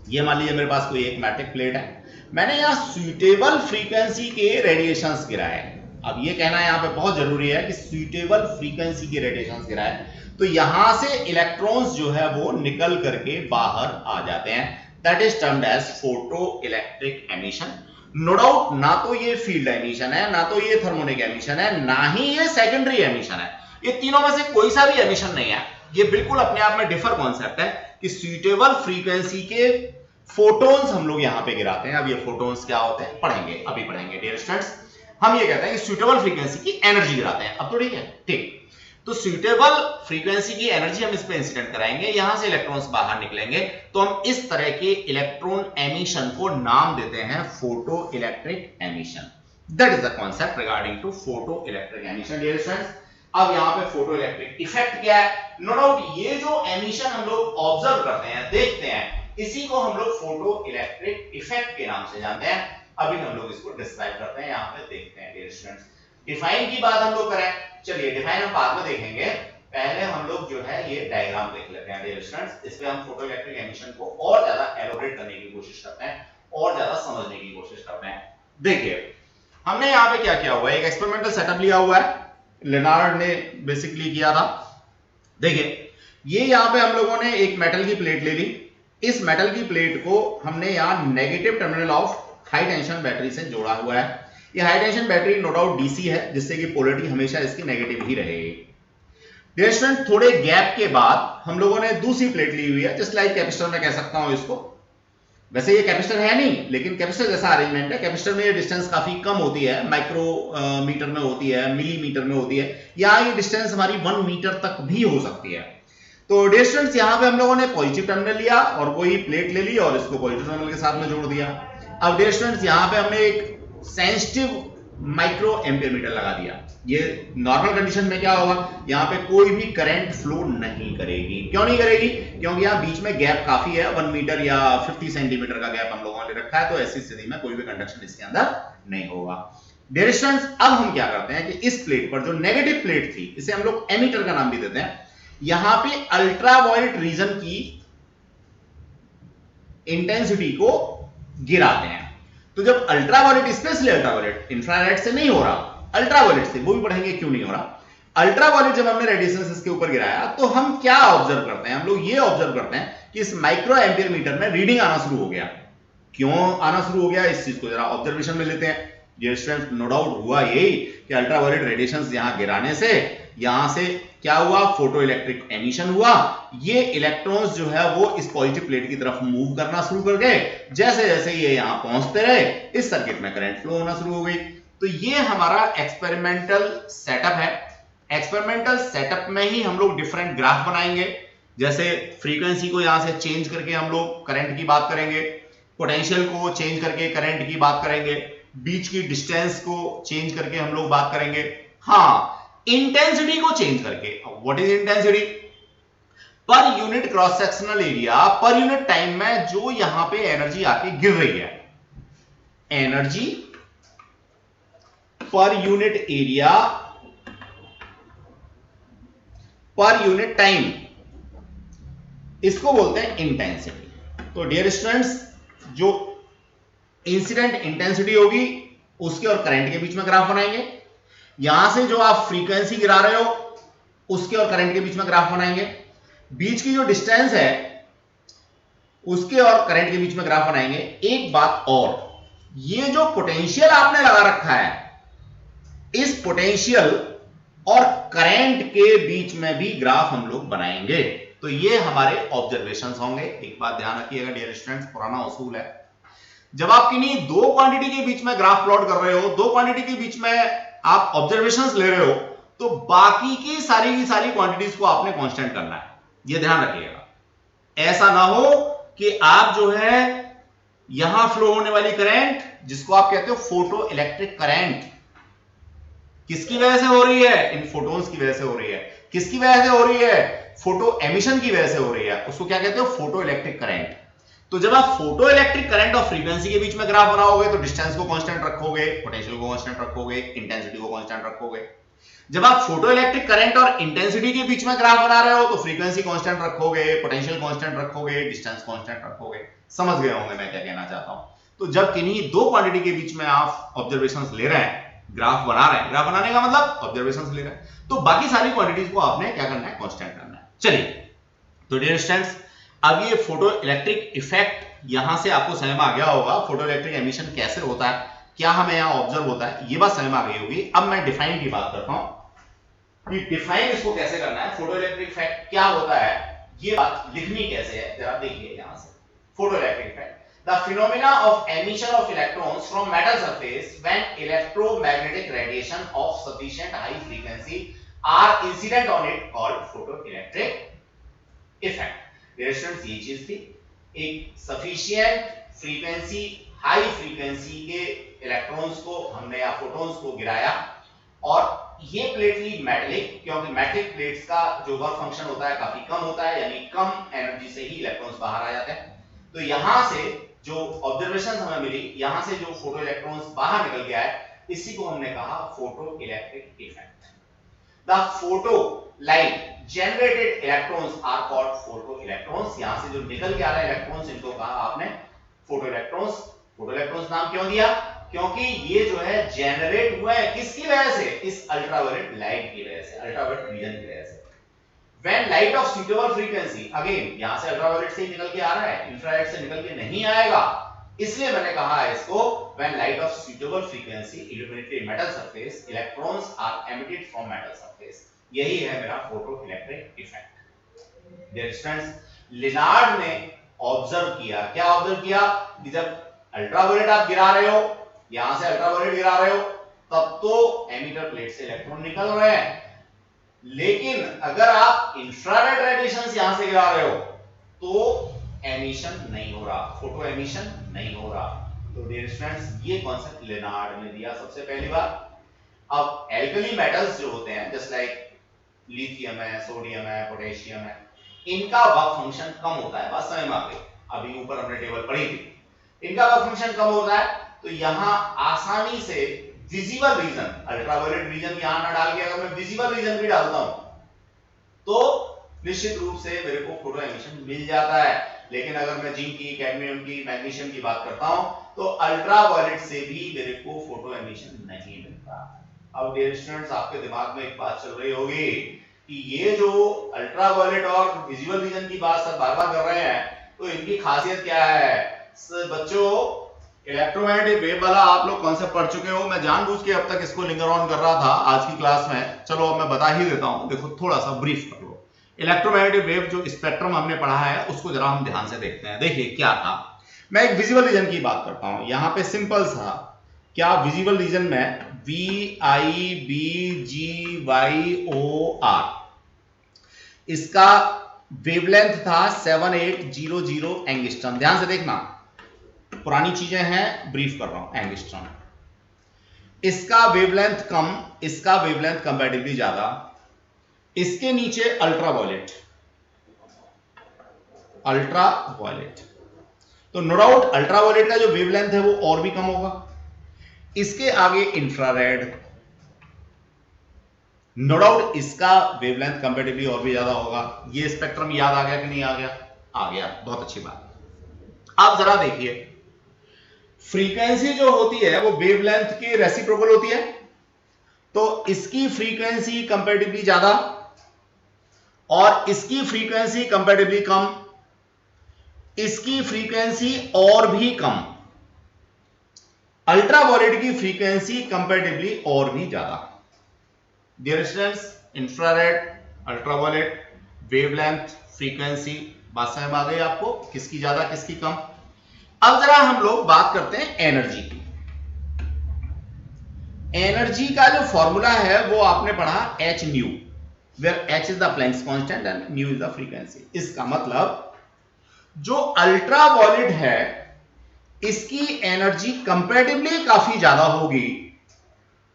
ये मान लीजिए मेरे पास कोई एक मैट्रिक प्लेट है, मैंने यहाँ सुइटेबल फ्रीक्वेंसी के रेडिएशंस गिराए। अब ये कहना यहाँ पे बहुत जरूरी है कि सुइटेबल फ्रीक्वेंसी के रेडिएशंस गिराए, तो यहां से इलेक्ट्रॉन्स जो है वो निकल करके बाहर आ जाते हैं। That is termed as photoelectric emission. No doubt ना तो ये फील्ड एमिशन है, ना तो ये थर्मोनिक एमिशन है, ना ही ये सेकेंडरी एमिशन है। ये तीनों में से कोई सा भी एमिशन नहीं है। ये बिल्कुल अपने आप में डिफर कॉन्सेप्ट है कि सुइटेबल फ्रीक्वेंसी के फोटोन्स हम लोग यहां पे गिराते हैं। अब ये फोटोन्स क्या होते हैं पढ़ेंगे, अभी पढ़ेंगे डियर स्टूडेंट्स। हम ये कहते हैं कि सुइटेबल फ्रीक्वेंसी की एनर्जी गिराते हैं। अब तो ठीक है, ठीक। तो सुइटेबल फ्रीक्वेंसी की एनर्जी हम इस पे इंसिडेंट कराएंगे, यहां से इलेक्ट्रॉन्स बाहर निकलेंगे, तो हम इस तरह के इलेक्ट्रॉन एमिशन को नाम देते हैं photoelectric emission. That is the concept regarding to photoelectric emission dear students. अब यहां पे फोटो इलेक्ट्रिक इफेक्ट क्या है? नो डाउट ये जो एमिशन हम लोग ऑब्जर्व करते हैं, देखते हैं, इसी को हम लोग फोटो इलेक्ट्रिक इफेक्ट के नाम से जानते हैं। अभी हम लोग इसको डिस्क्राइब करते हैं, यहां पे देखते हैं डियर स्टूडेंट्स। डिफाइन की बात हम लोग करें, चलिए डिफाइन हम बाद में देखेंगे, पहले हम लोग जो है ये डायग्राम देख लेते हैं डियर स्टूडेंट्स। इस पे हम फोटो इलेक्ट्रिक एमिशन को और ज्यादा एलोबरेट करने की कोशिश करते हैं और ज्यादा समझने की कोशिश करते हैं। देखिए हमने यहाँ पे क्या किया हुआ है, एक एक्सपेरिमेंटल सेटअप लिया हुआ है, लेनार्ड ने बेसिकली किया था। देखिए ये यहाँ पे हम लोगों ने एक मेटल की प्लेट ले ली, इस मेटल की प्लेट को हमने यहाँ negative terminal of high tension battery से जोड़ा हुआ है। ये high tension battery no doubt DC है, जिससे कि पोलैरिटी हमेशा इसकी नेगेटिव ही रहेगी। डियर स्टूडेंट थोड़े गैप के बाद हम लोगों ने दूसरी प्लेट ली हुई है, जस्ट लाइक कैपेसिटर में कह सकता हूं इसको। वैसे ये कैपेसिटर है नहीं, लेकिन कैपेसिटर जैसा अरेंजमेंट है। कैपेसिटर में ये डिस्टेंस काफी कम होती है, माइक्रोमीटर में होती है, मिलीमीटर में होती है, या ये डिस्टेंस हमारी 1 मीटर तक भी हो सकती है। तो डियर स्टूडेंट्स यहाँ पे हम लोगों ने पॉजिटिव टर्मिनल लिया और वही प्लेट ले ली और इसको पॉजिटिव टर्मिनल के साथ में जोड़ दिया। अब डियर स्टूडेंट्स यहाँ पे हमने एक सेंसिटिव माइक्रो एम्पियर मीटर लगा दिया। ये नॉर्मल कंडीशन में क्या होगा, यहाँ पे कोई भी करंट फ्लो नहीं करेगी। क्यों नहीं करेगी? क्योंकि यहाँ बीच में गैप काफी है, 1 मीटर या 50 सेंटीमीटर का गैप हम लोगों ने रखा है, तो ऐसी स्थिति में कोई भी कंडक्शन इसके अंदर नहीं होगा। डियर स्टूडेंट्स अब हम क्या करते हैं कि इस प्लेट पर जो नेगेटिव प्लेट थी, इसे हम लोग एमीटर का नाम भी देते हैं, यहां पे अल्ट्रावायलेट रीजन की इंटेंसिटी को गिराते हैं। तो जब अल्ट्रावायलेट, स्पेशली अल्ट्रावायलेट, इंफ्रारेड से नहीं हो रहा, अल्ट्रावायलेट से, वो भी पढ़ेंगे क्यों नहीं हो रहा। अल्ट्रावायलेट जब हमने रेडिएशन इसके ऊपर गिराया, तो हम क्या ऑब्जर्व करते हैं, हम लोग ये ऑब्जर्व करते हैं कि इस माइक्रो एम्पियर मीटर में रीडिंग आना शुरू हो गया। क्यों आना शुरू हो गया, इस चीज को जरा ऑब्जर्वेशन में लेते हैं। डियर स्टूडेंट नो डाउट हुआ यही कि अल्ट्रावायलेट रेडिएशंस यहां गिराने से यहां से क्या हुआ, फोटो इलेक्ट्रिक एमिशन हुआ। ये इलेक्ट्रॉन्स जो है वो इस पॉजिटिव प्लेट की तरफ मूव करना शुरू कर गए। जैसे जैसे ये यहां पहुंचते रहे, इस सर्किट में करंट फ्लो होना शुरू हो गई। तो ये हमारा एक्सपेरिमेंटल सेटअप है। एक्सपेरिमेंटल सेटअप में ही हम लोग डिफरेंट ग्राफ बनाएंगे, जैसे फ्रीक्वेंसी को यहां से चेंज करके हम लोग करंट की बात करेंगे, पोटेंशियल को चेंज करके करंट की बात करेंगे, बीच की डिस्टेंस को चेंज करके हम लोग बात करेंगे, हाँ इंटेंसिटी को चेंज करके। What is intensity? Per unit cross sectional area, per unit time में जो यहां पे एनर्जी आके गिर रही है, energy per unit area per unit time इसको बोलते हैं इंटेंसिटी। तो डियर स्टूडेंट्स, जो इंसिडेंट इंटेंसिटी होगी उसके और करंट के बीच में ग्राफ बनाएंगे। यहां से जो आप फ्रीक्वेंसी गिरा रहे हो उसके और करंट के बीच में ग्राफ बनाएंगे। बीच की जो डिस्टेंस है उसके और करंट के बीच में ग्राफ बनाएंगे। एक बात और, ये जो पोटेंशियल आपने लगा रखा है, इस पोटेंशियल और करंट के बीच में भी ग्राफ हम लोग बनाएंगे। तो ये हमारे ऑब्जर्वेशंस होंगे। एक बात ध्यान रखिएगा डियर स्टूडेंट्स, पुराना उसूल है, जब आप किन्हीं दो क्वांटिटी के बीच में ग्राफ प्लॉट कर रहे हो, दो क्वांटिटी के बीच में आप ऑब्जर्वेशंस ले रहे हो, तो बाकी की सारी क्वांटिटीज को आपने कांस्टेंट करना है। ये ध्यान रखिएगा। ऐसा ना हो कि आप जो है यहां फ्लो होने वाली करंट, जिसको आप कहते हो फोटो इलेक्ट्रिक करंट, किसकी वजह से हो रही है? इन फोटोन्स की वजह से हो रही है। किसकी वजह से हो रही है? फोटो एमिशन की वजह से हो रही है। उसको क्या कहते हो? Photo electric current. तो जब आप फोटो इलेक्ट्रिक करंट और फ्रीक्वेंसी के बीच में ग्राफ बनाओगे तो डिस्टेंस को कांस्टेंट रखोगे, पोटेंशियल को कांस्टेंट रखोगे, इंटेंसिटी को कांस्टेंट रखोगे। जब आप फोटो इलेक्ट्रिक करंट और इंटेंसिटी के बीच में ग्राफ बना रहे हो तो फ्रीक्वेंसी कांस्टेंट रखोगे, पोटेंशियल कांस्टेंट रखोगे, डिस्टेंस कांस्टेंट रखोगे। समझ गए होंगे मैं क्या कहना चाहता हूं। तो जब किन्हीं दो क्वांटिटी के बीच में आप ऑब्जर्वेशंस ले रहे हैं, ग्राफ बना रहे हैं, ग्राफ बनाने का मतलब ऑब्जर्वेशंस ले रहे हैं, तो बाकी सारी क्वांटिटीज को आपने क्या करना है? कांस्टेंट करना है। चलिए, तो डियर स्टूडेंट्स, अब ये फोटो इलेक्ट्रिक इफेक्ट यहां से आपको समझ में आ गया होगा। फोटो इलेक्ट्रिक एमिशन कैसे होता है, क्या हमें यहां ऑब्जर्व होता है, ये बात समझ में आ गई होगी। अब मैं डिफाइन की बात करता हूं कि डिफाइन इसको कैसे करना है, फोटो इलेक्ट्रिक इफेक्ट क्या होता है, ये बात लिखनी कैसे है, जरा देखिए यहां से। Photo electric effect, the phenomena of emission of electrons from metal surface when electromagnetic radiation of sufficient high frequency are incident on it called photoelectric effect। Dear students, ये चीज थी, एक सफिशिएंट फ्रीक्वेंसी, हाई फ्रीक्वेंसी के electrons को हमने या photons को गिराया, और ये प्लेट थी मेटलिक, क्योंकि मेटलिक प्लेट्स का जो वर्क फंक्शन होता है काफी कम होता है, यानी कम एनर्जी से ही इलेक्ट्रॉन्स बाहर आ जाते हैं। तो यहां से जो ऑब्जर्वेशन हमें मिली, यहां से जो फोटो इलेक्ट्रॉन्स बाहर निकल गया है, इसी को हमने कहा photo electric effect. The photo light generated electrons are called photoelectrons। यहां से जो निकल के आ रहे इलेक्ट्रॉन्स, इनको कहा आपने फोटो इलेक्ट्रॉन्स। फोटो इलेक्ट्रॉन्स नाम क्यों दिया? क्योंकि ये जो है जेनरेट हुआ है किसकी वजह से? इस अल्ट्रावायलेट लाइट की वजह से, अल्ट्रावायलेट रीजन की वजह से। When light of suitable frequency, again यहां से अल्ट्रावायलेट से निकल के आ रहा है, इंफ्रारेड से निकल के नहीं आएगा, इसलिए मैंने कहा है इसको when light of suitable frequency illuminated metal surface, electrons are emitted from metal surface। यही है मेरा photoelectric effect. Dear students, Lenard ने ऑब्जर्व किया, क्या ऑब्जर्व किया कि जब अल्ट्रावायलेट आप गिरा रहे हो, यहां से अल्ट्रावायलेट गिरा रहे हो, तब तो एमिटर प्लेट से इलेक्ट्रॉन निकल रहे हैं, लेकिन अगर आप इंफ्रारेड रेडिएशंस यहां से गिरा रहे हो तो एमिशन नहीं हो रहा, फोटो एमिशन नहीं हो रहा। तो डियर स्टूडेंट्स, ये कॉन्सेप्ट लिनार्ड ने दिया सबसे पहली बार। अब एल्कली मेटल्स जो होते हैं, जस्ट लाइक लिथियम है, सोडियम है, पोटेशियम है, इनका वर्क फंक्शन कम होता है। बात समझ में आ गई? अभी ऊपर हमने टेबल पढ़ी थी, इनका वर्क फंक्शन कम होता है, तो यहां आसानी से विजिबल रीजन, अल्ट्रावायलेट रीजन यहां ना डाल के अगर मैं विजिबल रीजन भी डालता हूं तो निश्चित रूप से मेरे को फोटो एमिशन मिल जाता है। लेकिन अगर मैं जिंक की, कैडमियम की, मैग्नीशियम की बात करता हूं तो अल्ट्रावायलेट से भी मेरे को फोटो एमिशन नहीं मिलता। अब डियर स्टूडेंट्स, आपके दिमाग में एक बात चल रही होगी कि ये जो अल्ट्रावायलेट और विजिबल रीजन की बात सब बार-बार कर रहे हैं, तो इनकी खासियत क्या है? बच्चों, इलेक्ट्रोमैग्नेटिक वेव वाला आप लोग कॉन्सेप्ट पढ़ चुके हो। मैं जानबूझ के अब तक इसको लिंगर ऑन कर रहा था आज की क्लास में, चलो अब मैं बता ही देता हूं। देखो, थोड़ा सा ब्रीफ कर लो। इलेक्ट्रोमैग्नेटिक वेव जो स्पेक्ट्रम हमने पढ़ा है उसको जरा हम ध्यान से देखते हैं। देखिए क्या था, मैं एक विजिबल रीजन की बात करता हूं। यहां पे सिंपल सा, क्या विजिबल रीजन में VIBGYOR, इसका वेवलेंथ था 7800 एंगस्ट्रॉम। ध्यान से देखना, पुरानी चीजें हैं, ब्रीफ कर रहा हूं। एंगस्ट्रॉम, इसका वेवलेंथ कम, इसका वेवलेंथ कंपैरेटिवली ज्यादा। इसके नीचे अल्ट्रावायलेट, अल्ट्रावायलेट, तो नो डाउट अल्ट्रावायलेट का जो वेवलेंथ है वो और भी कम होगा। इसके आगे इंफ्रारेड, नो डाउट इसका वेवलेंथ कंपैरेटिवली और भी ज्यादा होगा। ये स्पेक्ट्रम याद आ गया कि नहीं आ गया? आ गया, बहुत अच्छी बात। आप जरा देखिए, फ्रीक्वेंसी जो होती है वो वेवलेंथ के रेसिप्रोकल होती है, तो इसकी फ्रीक्वेंसी कंपैरेटिवली ज्यादा और इसकी फ्रीक्वेंसी कंपैरेटिवली कम, इसकी फ्रीक्वेंसी और भी कम, अल्ट्रावायलेट की फ्रीक्वेंसी कंपैरेटिवली और भी ज्यादा। Dear students, infrared, ultraviolet, wavelength, frequency, बात समझ आ गई आपको, किसकी ज्यादा किसकी कम। अब जरा हम लोग बात करते हैं एनर्जी की। एनर्जी का जो फॉर्मूला है वो आपने पढ़ा h nu, where h is the Planck's constant and nu is the frequency. इसका मतलब जो अल्ट्रावायलेट है इसकी एनर्जी कंपैरेटिवली काफी ज्यादा होगी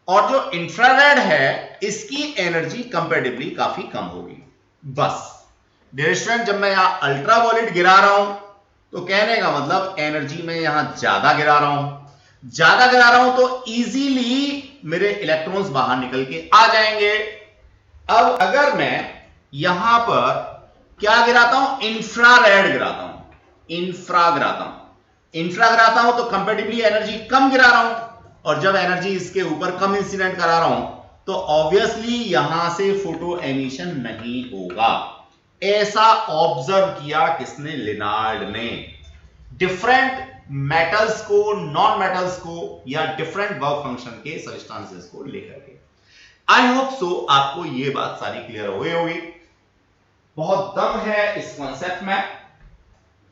और जो इंफ्रारेड है इसकी एनर्जी कंपैरेटिवली काफी कम होगी। बस डियर स्टूडेंट, जब मैं यहां अल्ट्रावायलेट गिरा रहा हूं तो कहने का मतलब एनर्जी में यहां ज्यादा गिरा रहा हूं तो इजीली मेरे इलेक्ट्रॉन्स बाहर निकल के आ जाएंगे। अब अगर मैं यहां पर क्या गिराता हूं, इंफ्रारेड गिराता हूं, इंफ्रा गिराता हूं तो कंपैरेटिवली एनर्जी कम गिरा रहा हूं और जब एनर्जी इसके ऊपर कम इंसिडेंट करा रहा हूं तो ऑब्वियसली यहां से फोटो एमिशन नहीं होगा। ऐसा ऑब्जर्व किया किसने, लिनार्ड ने। डिफरेंट मेटल्स को, नॉन मेटल्स को या डिफरेंट वर्क फंक्शन के सब्सटेंसेस को लेकर के। आई होप सो आपको ये बात सारी क्लियर हो गई होगी। बहुत दम है इस कॉन्सेप्ट में,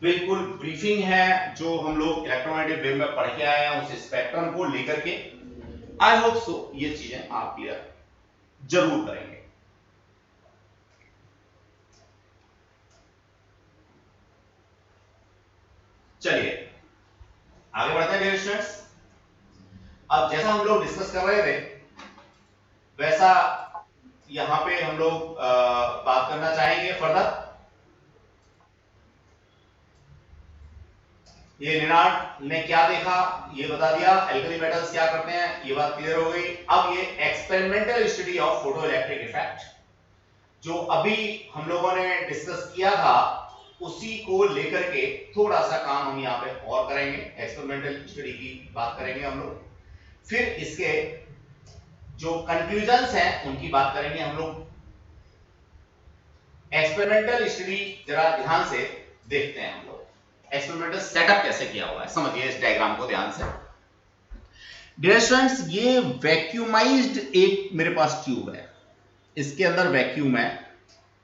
बिल्कुल ब्रीफिंग है जो हम लोग इलेक्ट्रोमैग्नेटिक वेव में पढ़ के आए हैं उस स्पेक्ट्रम को लेकर के। आई होप सो ये चीजें आप क्लियर जरूर करेंगे। चलिए आगे बढ़ते हैं डियर स्टूडेंट्स। अब जैसा हम लोग डिस्कस कर रहे थे वैसा यहां पे हम लोग बात करना चाहेंगे फर्दर। ये लिनार्ड ने क्या देखा ये बता दिया, एल्कली मेटल्स क्या करते हैं ये बात क्लियर हो गई। अब ये experimental study of photo electric effect जो अभी हम लोगों ने डिस्कस किया था उसी को लेकर के थोड़ा सा काम हम यहाँ पे और करेंगे। एक्सपेरिमेंटल स्टडी की बात करेंगे हम लोग, फिर इसके जो कंक्लूजन्स हैं उनकी बात करेंगे हम लोग। एक्सपेरिमेंटल स्टडी जरा ध्यान से देखते हैं हम लोग, एक्सपेरिमेंटल सेटअप कैसे किया हुआ है, समझिए इस डायग्राम को ध्यान से। डियर स्टूडेंट्स, ये वैक्यूमाइज्ड एक मेरे पास ट्यूब है, इसके अंदर वैक्यूम है,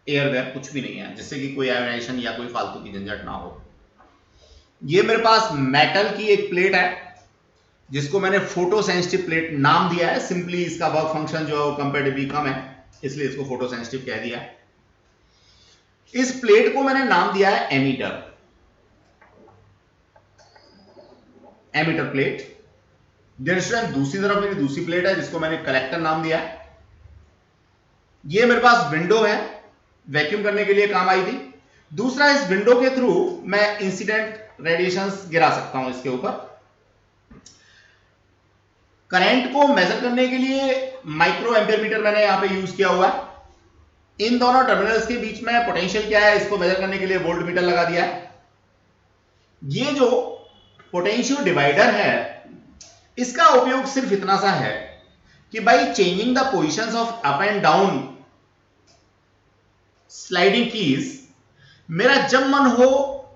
एयरवेयर कुछ भी नहीं है जिससे कि कोई आयोनाइजेशन या कोई फालतू की झंझट ना हो। ये मेरे पास मेटल की एक प्लेट है जिसको मैंने फोटो सेंसिटिव प्लेट नाम दिया है। सिंपली इसका वर्क फंक्शन जो है कंपैरेटिवली कम है इसलिए इसको फोटो सेंसिटिव कह दिया है। इस प्लेट को मैंने नाम दिया है emitter, emitter plate. Dear student, दूसरी तरफ मेरी दूसरी प्लेट है जिसको मैंने कलेक्टर नाम दिया है। ये मेरे पास विंडो है, वैक्यूम करने के लिए काम आई थी। दूसरा, इस विंडो के थ्रू मैं इंसिडेंट रेडिएशंस गिरा सकता हूं इसके ऊपर। करंट को मेजर करने के लिए माइक्रो एम्पियर मीटर मैंने यहां पे यूज किया हुआ है। इन दोनों टर्मिनल्स के बीच में पोटेंशियल क्या है इसको मेजर करने के लिए वोल्ट मीटर लगा दिया है। ये जो पोटेंशियो डिवाइडर है इसका उपयोग सिर्फ इतना सा है कि by changing the positions of up and down sliding keys, मेरा जब मन हो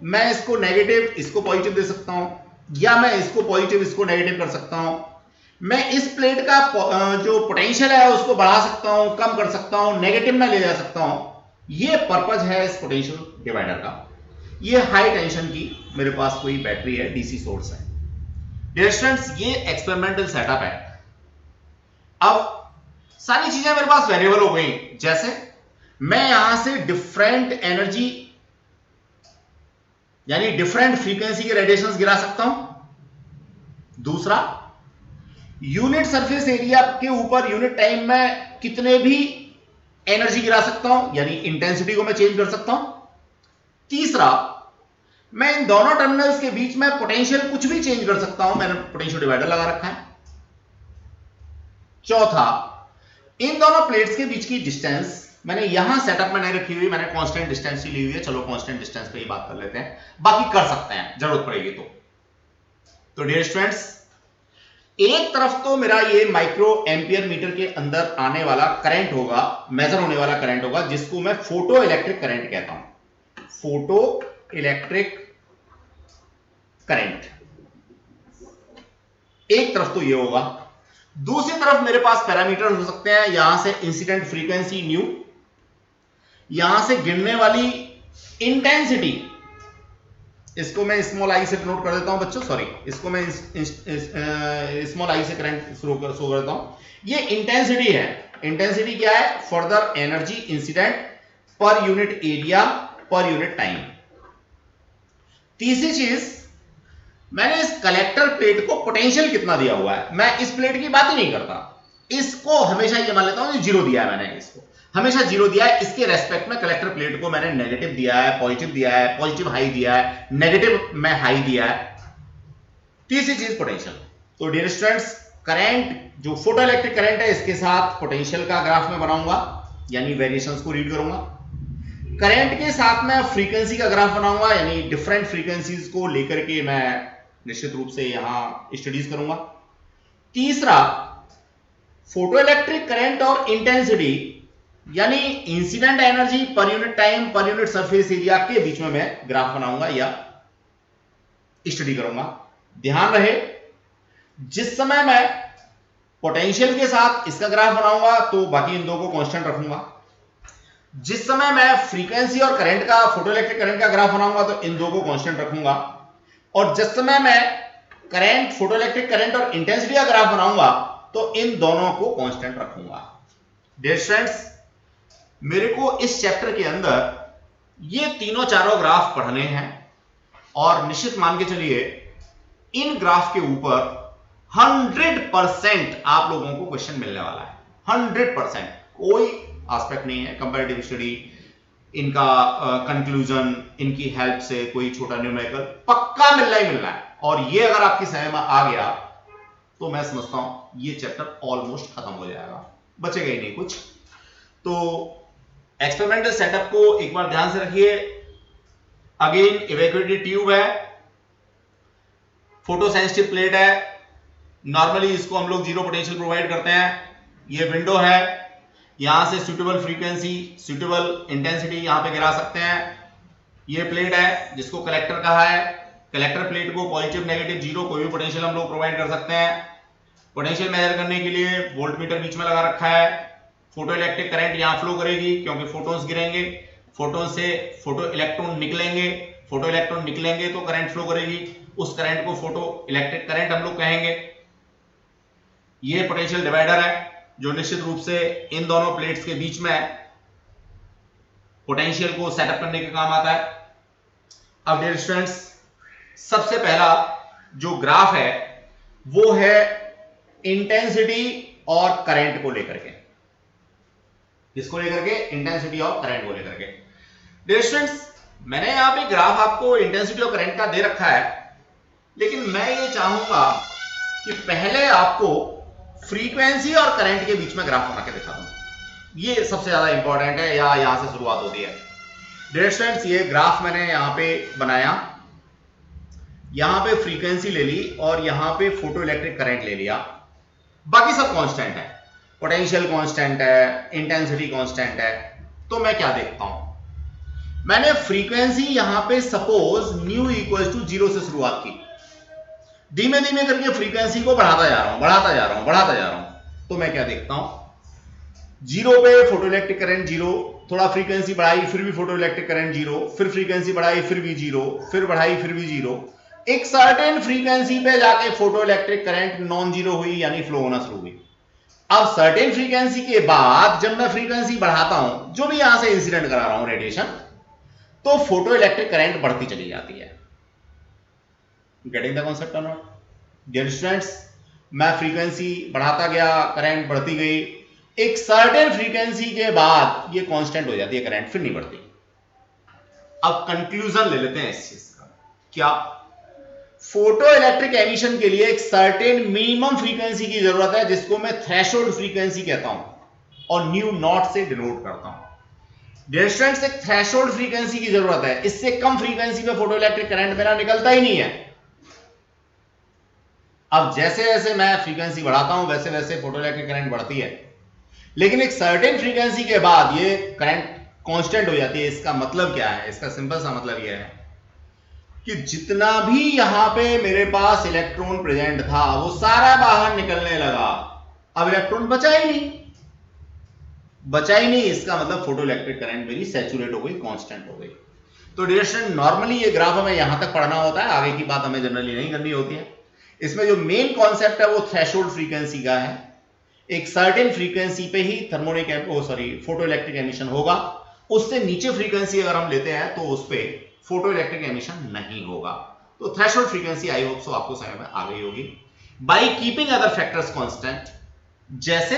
मैं इसको नेगेटिव इसको पॉजिटिव दे सकता हूं या मैं इसको पॉजिटिव इसको नेगेटिव कर सकता हूं। मैं इस प्लेट का जो पोटेंशियल है उसको बढ़ा सकता हूं, कम कर सकता हूं, नेगेटिव में ले जा सकता हूं। ये पर्पज है इस पोटेंशियल डिवाइडर का। ये हाई टेंशन की मेरे पास कोई बैटरी है, डीसी सोर्स है। डियर स्टूडेंट्स, ये एक्सपेरिमेंटल सेटअप है। अब सारी चीजें मेरे पास वेरिएबल हो गई, जैसे मैं यहां से डिफरेंट एनर्जी यानी डिफरेंट फ्रीक्वेंसी के रेडिएशंस गिरा सकता हूं। दूसरा, यूनिट सरफेस एरिया के ऊपर यूनिट टाइम में कितने भी एनर्जी गिरा सकता हूं यानी इंटेंसिटी को मैं चेंज कर सकता हूं। तीसरा, मैं इन दोनों टर्मिनल्स के बीच में पोटेंशियल कुछ भी चेंज कर सकता हूं, मैंने पोटेंशियल डिवाइडर लगा रखा है। चौथा, इन दोनों प्लेट्स के बीच की डिस्टेंस मैंने यहां सेटअप में नहीं रखी हुई, मैंने कांस्टेंट डिस्टेंस ही ली हुई है। चलो कांस्टेंट डिस्टेंस पे ही बात कर लेते हैं, बाकी कर सकते हैं जरूरत पड़ेगी तो डियर स्टूडेंट्स, एक तरफ तो मेरा ये माइक्रो एम्पियर मीटर के अंदर आने वाला करंट होगा, मेजर होने वाला करंट होगा, जिसको मैं फोटो इलेक्ट्रिक करंट कहता हूं। फोटो इलेक्ट्रिक करंट एक तरफ तो ये होगा। दूसरी तरफ मेरे पास पैरामीटर हो सकते हैं, यहां से इंसिडेंट फ्रीक्वेंसी न्यू, यहां से गिरने वाली इंटेंसिटी, इसको मैं स्मॉल आई से नोट कर देता हूं बच्चों, सॉरी इसको मैं स्मॉल आई से करंट शो कर देता हूं। ये इंटेंसिटी है। इंटेंसिटी क्या है? Further energy incident per unit area per unit time. तीसरी चीज, मैंने इस कलेक्टर प्लेट को पोटेंशियल कितना दिया हुआ है, मैं इस प्लेट की बात ही नहीं करता, इसको हमेशा ये मान लेता हूं जीरो दिया है, मैंने इसको हमेशा जीरो दिया है। इसके रेस्पेक्ट में कलेक्टर प्लेट को मैंने नेगेटिव दिया है, पॉजिटिव दिया है, पॉजिटिव हाई दिया है, नेगेटिव में हाई दिया है। तीसरी चीज पोटेंशियल। तो डियर स्टूडेंट्स, करंट जो फोटो इलेक्ट्रिक करंट है इसके साथ पोटेंशियल का ग्राफ में बनाऊंगा, यानी वेरिएशंस को रीड करूंगा। करंट के साथ में फ्रीक्वेंसी का ग्राफ बनाऊंगा, यानी डिफरेंट फ्रीक्वेंसीज को लेकर के मैं निश्चित रूप से यहां स्टडीज करूंगा। तीसरा, फोटो इलेक्ट्रिक करंट और इंटेंसिटी यानी incident energy per unit time per unit surface area के बीच में मैं ग्राफ बनाऊंगा या स्टडी करूंगा। ध्यान रहे, जिस समय मैं पोटेंशियल के साथ इसका ग्राफ बनाऊंगा तो बाकी इन दो को कांस्टेंट रखूंगा। जिस समय मैं फ्रीक्वेंसी और करंट का, फोटो इलेक्ट्रिक करंट का ग्राफ बनाऊंगा तो इन दो को कांस्टेंट रखूंगा। और जिस समय मैं करंट, फोटो इलेक्ट्रिक करंट और इंटेंसिटी का ग्राफ बनाऊंगा तो इन दोनों को कांस्टेंट रखूंगा। डियर स्टूडेंट्स, मेरे को इस चैप्टर के अंदर ये तीनों चारों ग्राफ पढ़ने हैं और निश्चित मान के चलिए इन ग्राफ के ऊपर 100% आप लोगों को क्वेश्चन मिलने वाला है। 100%, कोई एस्पेक्ट नहीं है कंपैरेटिव स्टडी, इनका कंक्लूजन, इनकी हेल्प से कोई छोटा न्यूमेरिकल पक्का मिलना ही मिलना है। और ये अगर आपकी समझ में आ गया तो मैं समझता हूं ये चैप्टर ऑलमोस्ट खत्म हो जाएगा, बचेगा ही नहीं कुछ। तो एक्सपेरिमेंटल सेटअप को एक बार ध्यान से रखिए। अगेन इवैक्यूएटेड ट्यूब है, फोटो सेंसिटिव प्लेट है, नॉर्मली इसको हम लोग जीरो पोटेंशियल प्रोवाइड करते हैं। ये विंडो है, यहां से सुटेबल फ्रीक्वेंसी, सुटेबल इंटेंसिटी यहां पे गिरा सकते हैं। ये प्लेट है जिसको कलेक्टर कहा है। कलेक्टर प्लेट को पॉजिटिव, नेगेटिव, जीरो कोई भी पोटेंशियल हम लोग प्रोवाइड कर सकते हैं। पोटेंशियल मेजर करने के लिए वोल्टमीटर बीच में लगा रखा है। फोटो इलेक्ट्रिक करंट यहां फ्लो करेगी क्योंकि फोटोन्स गिरेंगे, फोटोन से फोटो इलेक्ट्रॉन निकलेंगे, फोटो इलेक्ट्रॉन निकलेंगे तो करंट फ्लो करेगी, उस करंट को फोटो इलेक्ट्रिक करंट हम लोग कहेंगे। ये पोटेंशियल डिवाइडर है जो निश्चित रूप से इन दोनों प्लेट्स के बीच में पोटेंशियल को सेटअप करने के काम आता है। अब डियर स्टूडेंट्स, सबसे पहला जो ग्राफ है वो है इंटेंसिटी और करंट को लेकर के। किसको लेकर के? इंटेंसिटी और करंट को लेकर के। डियर स्टूडेंट्स, मैंने यहां पे ग्राफ आपको इंटेंसिटी और करंट का दे रखा है, लेकिन मैं ये चाहूंगा कि पहले आपको फ्रीक्वेंसी और करंट के बीच में ग्राफ बना के दिखा दूं। ये सबसे ज्यादा इंपॉर्टेंट है, या यहां से शुरुआत होती है। डियर स्टूडेंट्स, ये ग्राफ मैंने यहां पे बनाया, यहां पे फ्रीक्वेंसी ले ली और यहां पे फोटो इलेक्ट्रिक करंट ले लिया, बाकी सब कांस्टेंट है, पोटेंशियल कांस्टेंट है, इंटेंसिटी कांस्टेंट है। तो मैं क्या देखता हूं, मैंने फ्रीक्वेंसी यहां पे सपोज न्यू इक्वल टू 0 से शुरुआत की, धीमे धीमे करके फ्रीक्वेंसी को बढ़ाता जा रहा हूं, बढ़ाता जा रहा हूं, बढ़ाता जा रहा हूं। तो मैं क्या देखता हूं, 0 पे फोटो इलेक्ट्रिक करंट 0, थोड़ा फ्रीक्वेंसी बढ़ाई फिर भी फोटो इलेक्ट्रिक करंट 0, फिर फ्रीक्वेंसी बढ़ाई फिर भी 0, फिर बढ़ाई फिर भी 0। एक सर्टेन फ्रीक्वेंसी पे जाके photo electric current non zero हुई, यानी फ्लो होना शुरू हुई। अब सर्टेन फ्रीक्वेंसी के बाद जब मैं फ्रीक्वेंसी बढ़ाता हूं, जो भी यहां से इंसिडेंट करा रहा हूं रेडिएशन, तो फोटो इलेक्ट्रिक करंट बढ़ती चली जाती है। गेटिंग द कॉन्सेप्ट और नॉट? डियर स्टूडेंट्स, मैं फ्रीक्वेंसी बढ़ाता गया, करंट बढ़ती गई, एक सर्टेन फ्रीक्वेंसी के बाद ये कांस्टेंट हो जाती है करंट, फिर नहीं बढ़ती। अब कंक्लूजन ले लेते हैं इस चीज का। क्या? फोटो इलेक्ट्रिक एमिशन के लिए एक सर्टेन मिनिमम फ्रीक्वेंसी की जरूरत है, जिसको मैं थ्रेशोल्ड फ्रीक्वेंसी कहता हूं और न्यू नॉट से डिनोट करता हूं। डियर स्टूडेंट्स, एक थ्रेशोल्ड फ्रीक्वेंसी की जरूरत है, इससे कम फ्रीक्वेंसी पे फोटोइलेक्ट्रिक करंट मेरा निकलता ही नहीं है। अब जैसे जैसे मैं फ्रीक्वेंसी बढ़ाता हूं वैसे वैसे फोटोइलेक्ट्रिक करंट बढ़ती है, लेकिन एक सर्टेन फ्रीक्वेंसी के बाद ये करंट कांस्टेंट हो जाती है। इसका मतलब क्या है? इसका सिंपल सा मतलब यह है कि जितना भी यहां पे मेरे पास इलेक्ट्रॉन प्रेजेंट था वो सारा बाहर निकलने लगा। अब इलेक्ट्रॉन बचा ही नहीं, बचा ही नहीं, इसका मतलब फोटोइलेक्ट्रिक करंट मेरी सैचुरेट हो गई, कांस्टेंट हो गई। तो डियर स्टूडेंट, नॉर्मली ये ग्राफ हमें यहां तक पढ़ना होता है, आगे की बात हमें जनरली नहीं करनी होती है। इसमें जो मेन कॉन्सेप्ट है वो थ्रेशोल्ड फ्रीक्वेंसी का है। एक सर्टेन फ्रीक्वेंसी पे ही फोटोइलेक्ट्रिक एमिशन होगा, उससे नीचे फ्रीक्वेंसी अगर हम लेते हैं तो उस पर फोटोइलेक्ट्रिक एमिशन नहीं होगा। तो थ्रेशोल्ड फ्रीक्वेंसी आई होप सो आपको समझ में आ गई होगी। By keeping other factors constant, जैसे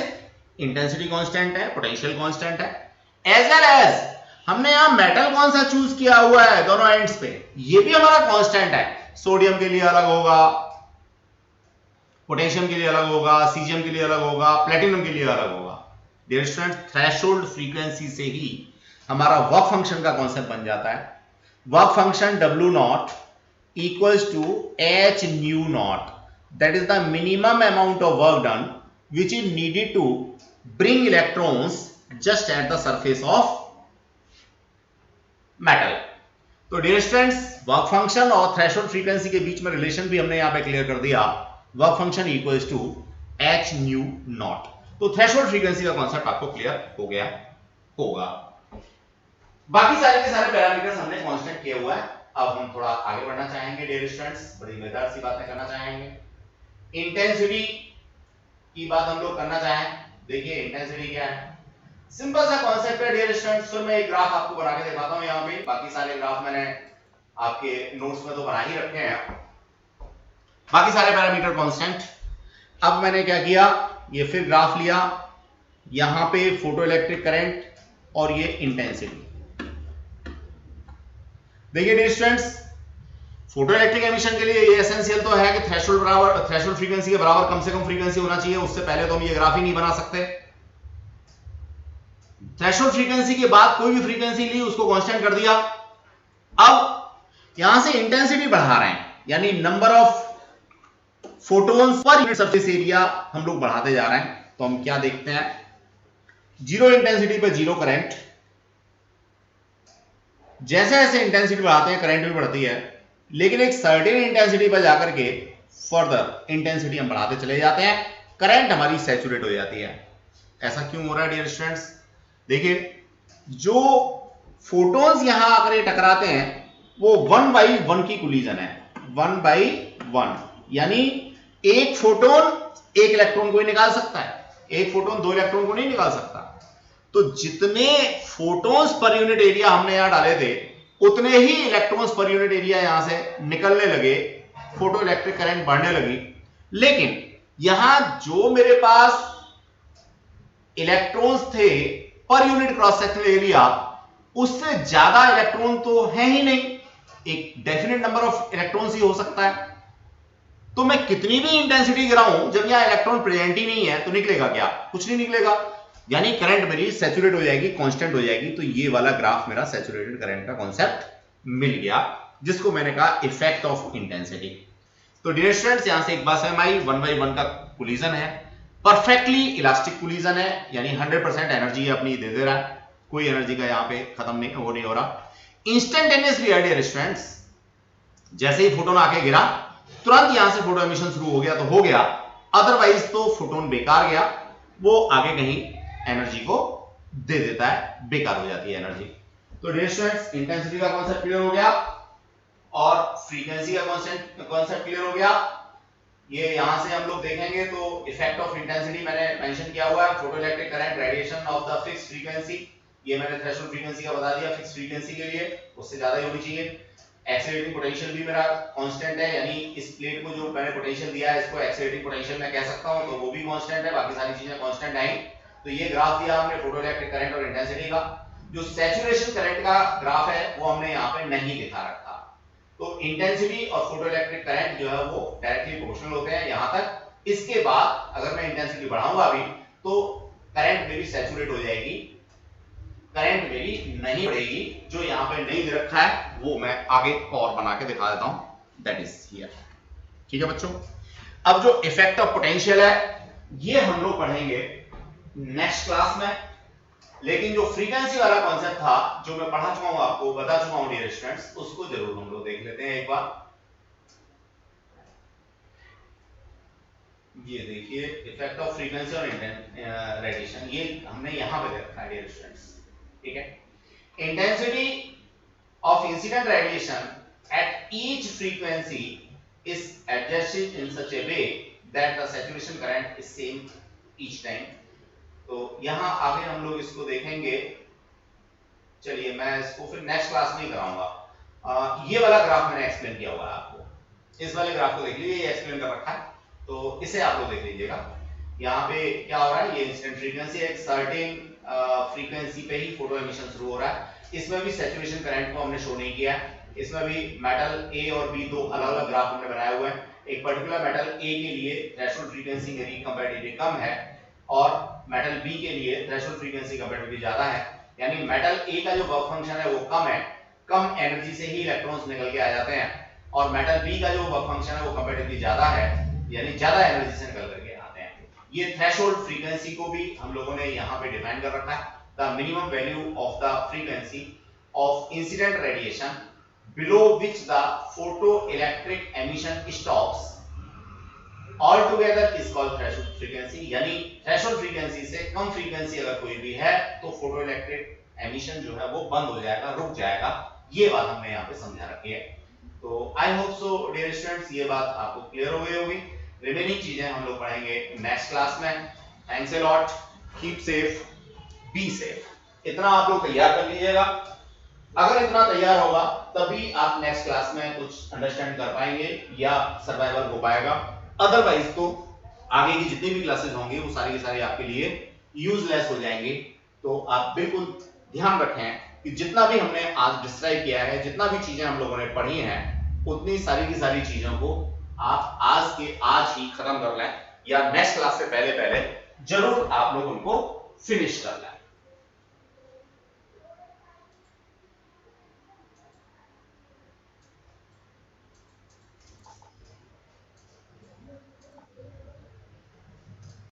इंटेंसिटी कांस्टेंट है, पोटेंशियल कांस्टेंट है, एज वेल एज हमने यहां मेटल कौन सा चूज किया हुआ है दोनों एंड्स पे, ये भी हमारा कांस्टेंट है। सोडियम के लिए अलग होगा, पोटेशियम के लिए अलग होगा, सीजियम के लिए अलग होगा, प्लेटिनम के लिए अलग होगा। डियर स्टूडेंट, थ्रेशोल्ड फ्रीक्वेंसी से ही हमारा वर्क फंक्शन का कॉन्सेप्ट बन जाता है। Work function W naught equals to H nu naught, that is the minimum amount of work done which is needed to bring electrons just at the surface of metal। तो dear students, work function और threshold frequency के बीच में relation भी हमने यहां पे clear कर दिया। Work function equals to H nu naught. तो थ्रेशोल्ड फ्रीक्वेंसी का कॉन्सेप्ट आपको क्लियर हो गया होगा। बाकी सारे के सारे पैरामीटर्स हमने कांस्टेंट किए हुआ है। अब हम थोड़ा आगे बढ़ना चाहेंगे डियर स्टूडेंट्स, बड़ी मजेदार सी बातें करना चाहेंगे। इंटेंसिटी की बात हम लोग करना चाहें। देखिए इंटेंसिटी क्या है, सिंपल सा कॉन्सेप्ट है डियर स्टूडेंट्स। फिर मैं एक ग्राफ आपको बना के दिखाता हूं यहां पे। बाकी सारे ग्राफ मैंने आपके नोट्स में तो बना ही रखे हैं, बाकी सारे पैरामीटर कांस्टेंट। अब मैंने क्या किया, ये फिर ग्राफ लिया, यहां पे फोटोइलेक्ट्रिक करंट और ये इंटेंसिटी। देखिए डियर स्टूडेंट्स, फोटोइलेक्ट्रिक एमिशन के लिए ये एसेंशियल तो है कि थ्रेशोल्ड फ्रीक्वेंसी के बराबर कम से कम फ्रीक्वेंसी होना चाहिए। उससे पहले तो हम ये ग्राफ ही नहीं बना सकते। थ्रेशोल्ड फ्रीक्वेंसी के बाद कोई भी फ्रीक्वेंसी ली, उसको कांस्टेंट कर दिया। अब यहां से इंटेंसिटी बढ़ा रहे हैं, यानी number of photons per unit surface area हम लोग बढ़ाते जा रहे हैं। तो हम क्या देखते हैं, जीरो इंटेंसिटी पे जीरो करंट, जैसे जैसे इंटेंसिटी बढ़ाते हैं करंट भी बढ़ती है, लेकिन एक सर्टेन इंटेंसिटी पर जाकर के फर्दर इंटेंसिटी हम बढ़ाते चले जाते हैं, करंट हमारी सैचुरेट हो जाती है। ऐसा क्यों हो रहा है डियर स्टूडेंट्स? देखिए, जो फोटोन्स यहां आकर ये टकराते हैं वो 1/1 की कोलिजन है। 1/1 यानी एक फोटोन एक इलेक्ट्रॉन को ही निकाल सकता है, एक फोटोन दो इलेक्ट्रॉन को नहीं निकाल सकता। तो जितने फोटोन्स पर यूनिट एरिया हमने यहां डाले थे, उतने ही इलेक्ट्रॉन्स पर यूनिट एरिया यहां से निकलने लगे, फोटो इलेक्ट्रिक करंट बढ़ने लगी। लेकिन यहां जो मेरे पास इलेक्ट्रॉन्स थे per unit cross sectional area, उससे ज्यादा इलेक्ट्रॉन तो है ही नहीं, एक डेफिनेट नंबर ऑफ इलेक्ट्रॉन्स ही हो सकता है। तो मैं कितनी भी इंटेंसिटी गिराऊं, जब यहां इलेक्ट्रॉन प्रेजेंट ही नहीं है तो निकलेगा क्या? कुछ नहीं निकलेगा, यानी करंट मेरी सैचुरेट हो जाएगी, कांस्टेंट हो जाएगी। तो ये वाला ग्राफ मेरा सैचुरेटेड करंट का कॉन्सेप्ट मिल गया, जिसको मैंने कहा इफेक्ट ऑफ इंटेंसिटी। तो डियर स्टूडेंट्स, यहां से एक बात समझ आई, 1/1 का कोलिजन है, परफेक्टली इलास्टिक कोलिजन है, यानी 100% एनर्जी अपनी दे दे रहा है, कोई एनर्जी का यहां पे खत्म नहीं हो रहा। इंस्टेंटेनियसली डियर स्टूडेंट्स, जैसे ही फोटोन आके गिरा, तुरंत यहां से फोटो एमिशन शुरू हो गया तो हो गया, अदरवाइज तो फोटोन बेकार गया, वो आगे कहीं एनर्जी को दे देता है, बेकार हो जाती है एनर्जी। तो डियर स्टूडेंट्स, इंटेंसिटी का कॉन्सेप्ट क्लियर हो गया और फ्रीक्वेंसी का कॉन्सेप्ट क्लियर हो गया। ये यहां से हम लोग देखेंगे तो इफेक्ट ऑफ इंटेंसिटी मैंने मेंशन किया हुआ है, photoelectric current radiation of the fixed frequency, ये मैंने थ्रेशोल्ड फ्रीक्वेंसी का बता दिया। फिक्स्ड फ्रीक्वेंसी के लिए उससे ज्यादा ही होनी चाहिए। एक्सीलरेटिंग पोटेंशियल भी मेरा कांस्टेंट है, यानी इस प्लेट को जो मैंने पोटेंशियल दिया है इसको एक्सीलरेटिंग पोटेंशियल मैं कह सकता हूं, तो वो भी कांस्टेंट है, बाकी सारी चीजें कांस्टेंट हैं। तो ये ग्राफ दिया हमने फोटोइलेक्ट्रिक करंट और इंटेंसिटी का। जो सैचुरेशन करंट का ग्राफ है वो हमने यहाँ पे नहीं दिखा रखा। तो इंटेंसिटी और फोटोइलेक्ट्रिक करंट जो है वो डायरेक्टली प्रोपोर्शनल होते हैं यहां तक। इसके बाद अगर मैं इंटेंसिटी बढ़ाऊंगा अभी तो करंट मेरी सैचुरेट हो जाएगी करंट वेरी नहीं बढ़ेगी। जो यहाँ पे नहीं दे रखा है वो मैं आगे और बना के दिखा देता हूं, दैट इज हियर। ठीक है बच्चों, अब जो इफेक्ट ऑफ पोटेंशियल है ये हम लोग पढ़ेंगे नेक्स्ट क्लास में। लेकिन जो फ्रीक्वेंसी वाला कॉन्सेप्ट था जो मैं पढ़ा चुका हूं, आपको बता चुका हूं डियर स्टूडेंट्स, उसको जरूर हम लोग देख लेते हैं एक बार। ये देखिए इफेक्ट ऑफ फ्रीक्वेंसी और रेडिएशन, ये हमने यहां पे रखा है डियर स्टूडेंट्स। ठीक है, intensity of incident radiation at each frequency is adjusted in such a way that the saturation current is same each time। तो यहां आगे हम लोग इसको देखेंगे। चलिए मैं इसको फिर नेक्स्ट क्लास में कराऊंगा। ये वाला ग्राफ मैंने एक्सप्लेन किया हुआ है आपको, इस वाले ग्राफ को देख लीजिए, ये एक्सप्लेन कर रखा है, तो इसे आप लोग देख लीजिएगा। यहाँ पे क्या हो रहा है, ये इंसिडेंट फ्रीक्वेंसी है, एक सर्टेन फ्रीक्वेंसी पे ही फोटो एमिशन शुरू हो रहा है। इसमें भी सैचुरेशन करंट को हमने शो नहीं किया है। इसमें भी मेटल ए और बी दो अलग अलग ग्राफ हमने बनाए हुए हैं। एक पर्टिकुलर मेटल ए के लिए थ्रेशोल्ड फ्रीक्वेंसी मेरी कंपैरेटिवली कम है और मेटल बी के लिए थ्रेशोल्ड फ्रीक्वेंसी कंपैरेटिवली ज्यादा है। यानी मेटल ए का जो वर्क फंक्शन है वो कम है, कम एनर्जी से ही इलेक्ट्रॉन्स निकल के आ जाते हैं, और मेटल बी का जो वर्क फंक्शन है वो कंपैरेटिवली ज्यादा है, यानी ज्यादा एनर्जी से निकल करके आते हैं। ये थ्रेशोल्ड फ्रीक्वेंसी को भी हम लोगों ने यहाँ पे डिफाइन कर रखा है, the minimum value of the frequency of incident radiation below which the photoelectric emission stops altogether is called threshold frequency। यानी threshold frequency से कम फ्रीक्वेंसी अगर कोई भी है तो photoelectric emission जो है वो बंद हो जाएगा, रुक जाएगा। ये बात हमने यहाँ पे समझा रखी है। तो I hope so dear students ये बात आपको क्लियर हो गई होगी। रिमेनिंग चीजें हम लोग पढ़ेंगे नेक्स्ट क्लास में। Thanks a lot, keep safe, be safe. इतना आप लोग तैयार कर लीजिएगा। अगर इतना तैयार होगा तभी आप नेक्स्ट क्लास में कुछ अंडरस्टैंड कर पाएंगे या सर्वाइवल हो पाएगा। अदरवाइज तो आगे की जितनी भी क्लासेस होंगी वो सारी की सारी आपके लिए यूजलेस हो जाएंगी। तो आप बिल्कुल ध्यान रखें कि जितना भी हमने आज डिस्क्राइब किया है, जितना भी चीजें हम लोगों ने पढ़ी हैं, उतनी सारी की सारी चीजों को आप आज ही खत्म कर लें या नेक्स्ट क्लास से पहले जरूर आप लोग उनको फिनिश कर लें।